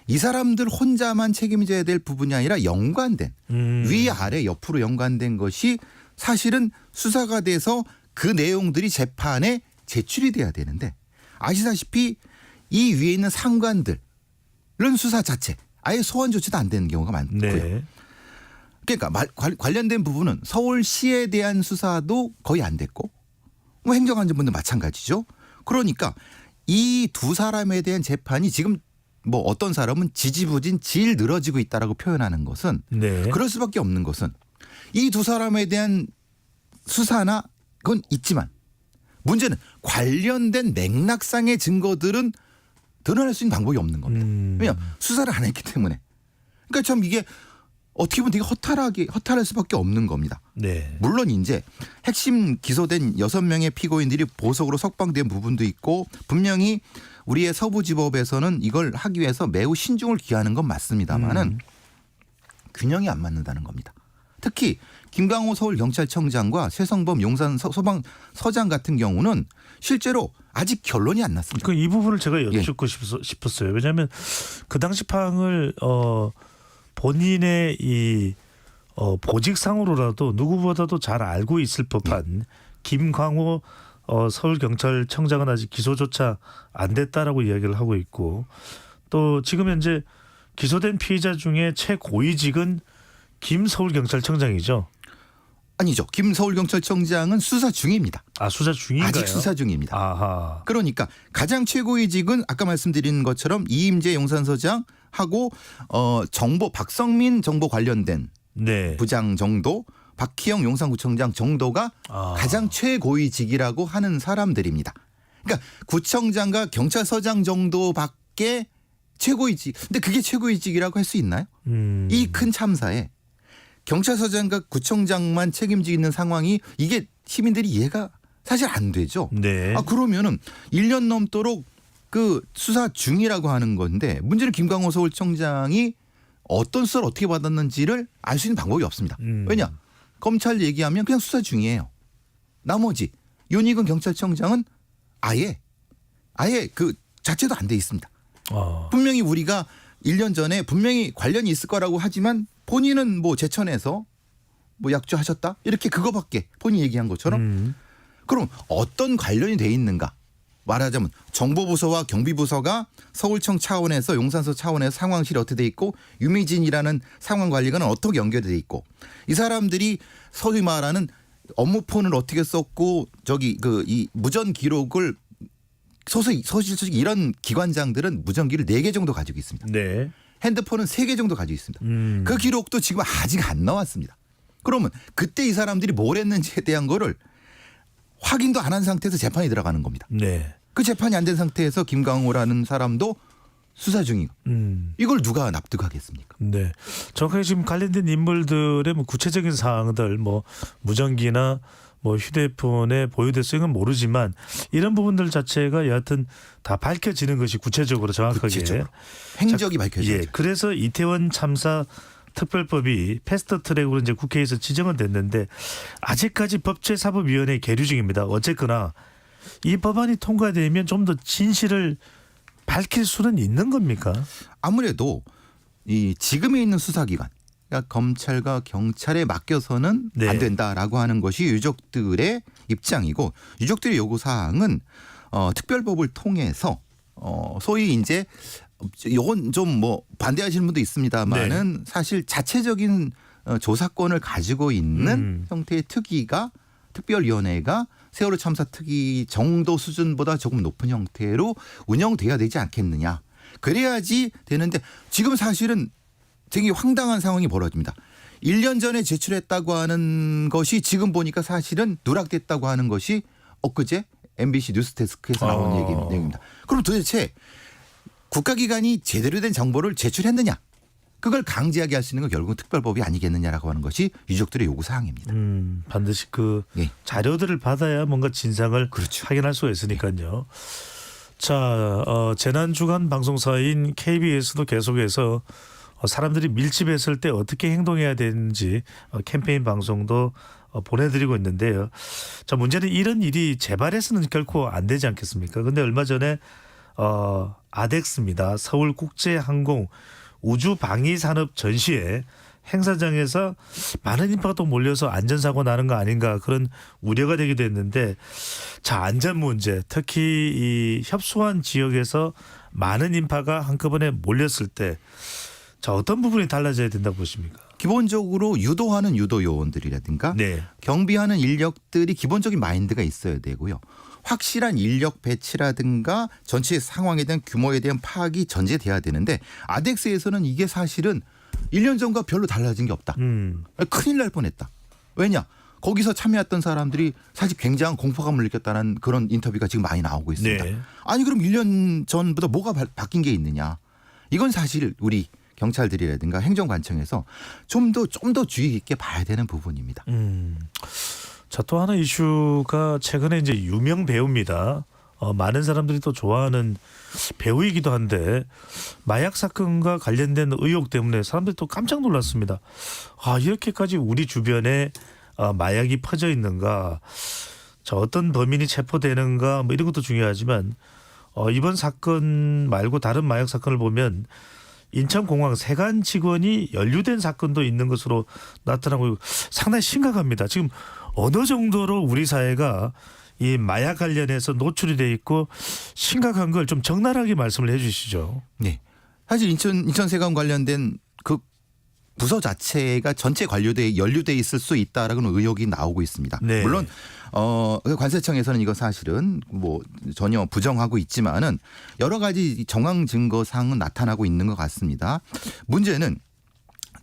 이 사람들 혼자만 책임져야 될 부분이 아니라 연관된 위아래 옆으로 연관된 것이 사실은 수사가 돼서 그 내용들이 재판에 제출이 돼야 되는데 아시다시피 이 위에 있는 상관들은 수사 자체 아예 소환 조치도 안 되는 경우가 많고요. 네. 그러니까 관련된 부분은 서울시에 대한 수사도 거의 안 됐고 뭐 행정안전부도 마찬가지죠. 그러니까 이 두 사람에 대한 재판이 지금 뭐 어떤 사람은 지지부진 질 늘어지고 있다라고 표현하는 것은 네. 그럴 수밖에 없는 것은 이 두 사람에 대한 수사나 그건 있지만 문제는 관련된 맥락상의 증거들은 드러낼 수 있는 방법이 없는 겁니다. 왜냐 수사를 안 했기 때문에. 그러니까 참 이게 어떻게 보면 되게 허탈할 수밖에 없는 겁니다. 네. 물론 이제 핵심 기소된 6명의 피고인들이 보석으로 석방된 부분도 있고 분명히 우리의 서부지법에서는 이걸 하기 위해서 매우 신중을 기하는 건 맞습니다만은 균형이 안 맞는다는 겁니다. 특히 김강호 서울경찰청장과 최성범 용산 소방서장 같은 경우는 실제로 아직 결론이 안 났습니다. 이 부분을 제가 여쭙고 싶었어요. 왜냐하면 그 당시 파항을 본인의 이 보직상으로라도 누구보다도 잘 알고 있을 법한 김광호 서울경찰청장은 아직 기소조차 안 됐다라고 이야기를 하고 있고 또 지금 현재 기소된 피의자 중에 최고위직은 김 서울경찰청장이죠. 아니죠. 김 서울경찰청장은 수사 중입니다. 아, 수사 중인가요? 아직 수사 중입니다. 아하. 그러니까 가장 최고위직은 아까 말씀드린 것처럼 이임재 용산서장하고 정보 박성민 정보 관련된 네. 부장 정도, 박희영 용산구청장 정도가 가장 최고위직이라고 하는 사람들입니다. 그러니까 구청장과 경찰서장 정도밖에 최고위직. 근데 그게 최고위직이라고 할 수 있나요? 이 큰 참사에 경찰서장과 구청장만 책임지고 있는 상황이 이게 시민들이 이해가 사실 안 되죠. 네. 그러면은 1년 넘도록 그 수사 중이라고 하는 건데 문제는 김광호 서울청장이 어떤 수사를 어떻게 받았는지를 알 수 있는 방법이 없습니다. 왜냐? 검찰 얘기하면 그냥 수사 중이에요. 나머지 윤희근 경찰청장은 아예 그 자체도 안 돼 있습니다. 분명히 우리가 1년 전에 분명히 관련이 있을 거라고 하지만 본인은 뭐 제천에서 뭐 약주하셨다 이렇게 그거밖에 본인이 얘기한 것처럼 그럼 어떤 관련이 돼 있는가 말하자면 정보부서와 경비부서가 서울청 차원에서 용산서 차원에서 상황실이 어떻게 돼 있고 유미진이라는 상황관리관은 어떻게 연결돼 있고 이 사람들이 소위 말하는 업무폰을 어떻게 썼고 이 무전 기록을 소실소식 이런 기관장들은 무전기를 4개 정도 가지고 있습니다. 네. 핸드폰은 3개 정도 가지고 있습니다. 그 기록도 지금 아직 안 나왔습니다. 그러면 그때 이 사람들이 뭘 했는지에 대한 거를 확인도 안 한 상태에서 재판이 들어가는 겁니다. 네. 그 재판이 안 된 상태에서 김강호라는 사람도 수사 중이고 이걸 누가 납득하겠습니까? 네. 정확하게 지금 관련된 인물들의 뭐 구체적인 사항들 뭐 무전기나 뭐 휴대폰에 보유됐으면 모르지만 이런 부분들 자체가 여하튼 다 밝혀지는 것이 구체적으로 정확하게 구체적으로. 행적이 밝혀져야죠. 예. 그래서 이태원 참사 특별법이 패스트트랙으로 이제 국회에서 지정은 됐는데 아직까지 법제사법위원회 계류 중입니다. 어쨌거나 이 법안이 통과되면 좀 더 진실을 밝힐 수는 있는 겁니까? 아무래도 이 지금에 있는 수사기관 그러니까 검찰과 경찰에 맡겨서는 네. 안 된다라고 하는 것이 유족들의 입장이고 유족들의 요구사항은 특별법을 통해서 소위 이제 이건 좀 뭐 반대하시는 분도 있습니다만은 네. 사실 자체적인 조사권을 가지고 있는 형태의 특별위원회가 세월호 참사 특위 정도 수준보다 조금 높은 형태로 운영돼야 되지 않겠느냐. 그래야지 되는데 지금 사실은 되게 황당한 상황이 벌어집니다. 1년 전에 제출했다고 하는 것이 지금 보니까 사실은 누락됐다고 하는 것이 엊그제 MBC 뉴스데스크에서 나온 얘기입니다. 그럼 도대체 국가기관이 제대로 된 정보를 제출했느냐. 그걸 강제하게 할 수 있는 건 결국은 특별법이 아니겠느냐라고 하는 것이 유족들의 요구사항입니다. 반드시 그 자료들을 받아야 뭔가 진상을 확인할 수가 있으니까요. 자, 재난주간 방송사인 KBS도 계속해서 사람들이 밀집했을 때 어떻게 행동해야 되는지 캠페인 방송도 보내드리고 있는데요. 자, 문제는 이런 일이 재발해서는 결코 안 되지 않겠습니까? 그런데 얼마 전에 아덱스입니다. 서울국제항공 우주방위산업 전시회 행사장에서 많은 인파가 또 몰려서 안전사고 나는 거 아닌가 그런 우려가 되기도 했는데 자, 안전 문제 특히 이 협소한 지역에서 많은 인파가 한꺼번에 몰렸을 때 자, 어떤 부분이 달라져야 된다고 보십니까? 기본적으로 유도하는 유도 요원들이라든가 경비하는 인력들이 기본적인 마인드가 있어야 되고요. 확실한 인력 배치라든가 전체 상황에 대한 규모에 대한 파악이 전제돼야 되는데 아덱스에서는 이게 사실은 1년 전과 별로 달라진 게 없다. 큰일 날 뻔했다. 왜냐? 거기서 참여했던 사람들이 사실 굉장한 공포감을 느꼈다는 그런 인터뷰가 지금 많이 나오고 있습니다. 네. 아니 그럼 1년 전보다 뭐가 바뀐 게 있느냐. 이건 사실 우리 경찰들이라든가 행정관청에서 좀 더 주의 깊게 봐야 되는 부분입니다. 자, 또 하나 이슈가 최근에 이제 유명 배우입니다. 많은 사람들이 또 좋아하는 배우이기도 한데 마약 사건과 관련된 의혹 때문에 사람들이 또 깜짝 놀랐습니다. 아, 이렇게까지 우리 주변에 마약이 퍼져 있는가? 자, 어떤 범인이 체포되는가? 뭐 이런 것도 중요하지만 이번 사건 말고 다른 마약 사건을 보면 인천공항 세관 직원이 연루된 사건도 있는 것으로 나타나고 상당히 심각합니다. 지금 어느 정도로 우리 사회가 이 마약 관련해서 노출이 돼 있고 심각한 걸 좀 적나라하게 말씀을 해 주시죠. 네. 사실 인천세관 관련된 그 부서 자체가 전체 연루돼 있을 수 있다라는 의혹이 나오고 있습니다. 네. 물론 관세청에서는 이거 사실은 뭐 전혀 부정하고 있지만은 여러 가지 정황 증거상은 나타나고 있는 것 같습니다. 문제는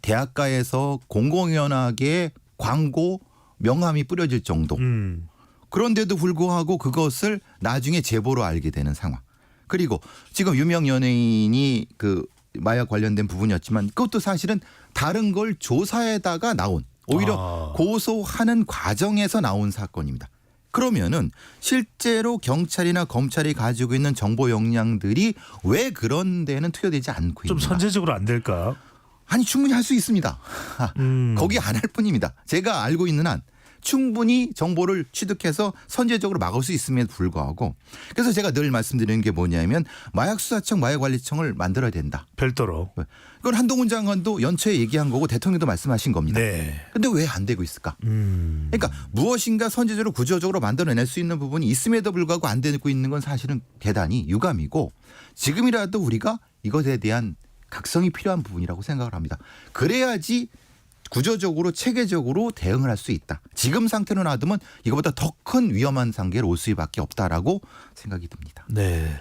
대학가에서 공공연하게 광고 명함이 뿌려질 정도. 그런데도 불구하고 그것을 나중에 제보로 알게 되는 상황. 그리고 지금 유명 연예인이 그 마약 관련된 부분이었지만 그것도 사실은 다른 걸 조사에다가 나온 오히려 고소하는 과정에서 나온 사건입니다. 그러면은 실제로 경찰이나 검찰이 가지고 있는 정보 역량들이 왜 그런 데는 투여되지 않고 좀 있는가? 선제적으로 안 될까? 아니 충분히 할 수 있습니다. 거기 안 할 뿐입니다. 제가 알고 있는 한 충분히 정보를 취득해서 선제적으로 막을 수 있음에도 불구하고 그래서 제가 늘 말씀드리는 게 뭐냐면 마약수사청 마약관리청을 만들어야 된다. 별도로. 그건 한동훈 장관도 연초에 얘기한 거고 대통령도 말씀하신 겁니다. 그런데 왜 안 되고 있을까? 그러니까 무엇인가 선제적으로 구조적으로 만들어낼 수 있는 부분이 있음에도 불구하고 안 되고 있는 건 사실은 대단히 유감이고 지금이라도 우리가 이것에 대한 각성이 필요한 부분이라고 생각을 합니다. 그래야지 구조적으로 체계적으로 대응을 할 수 있다. 지금 상태로 놔두면 이거보다 더 큰 위험한 단계로 올 수밖에 없다라고 생각이 듭니다. 네.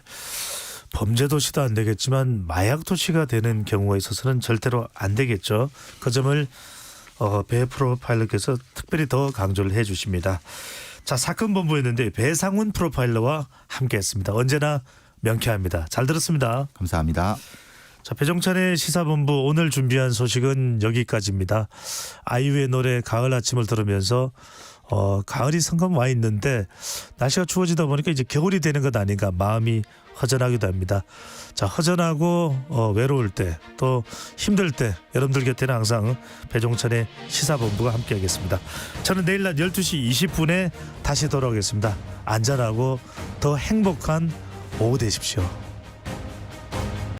범죄 도시도 안 되겠지만 마약 도시가 되는 경우가 있어서는 절대로 안 되겠죠. 그 점을 배 프로파일러께서 특별히 더 강조를 해 주십니다. 자, 사건 본부였는데 배상훈 프로파일러와 함께했습니다. 언제나 명쾌합니다. 잘 들었습니다. 감사합니다. 자, 배종찬의 시사본부 오늘 준비한 소식은 여기까지입니다. 아이유의 노래 가을 아침을 들으면서 가을이 성큼 와 있는데 날씨가 추워지다 보니까 이제 겨울이 되는 것 아닌가 마음이 허전하기도 합니다. 자, 허전하고 외로울 때 또 힘들 때 여러분들 곁에는 항상 배종찬의 시사본부가 함께하겠습니다. 저는 내일 낮 12시 20분에 다시 돌아오겠습니다. 안전하고 더 행복한 오후 되십시오.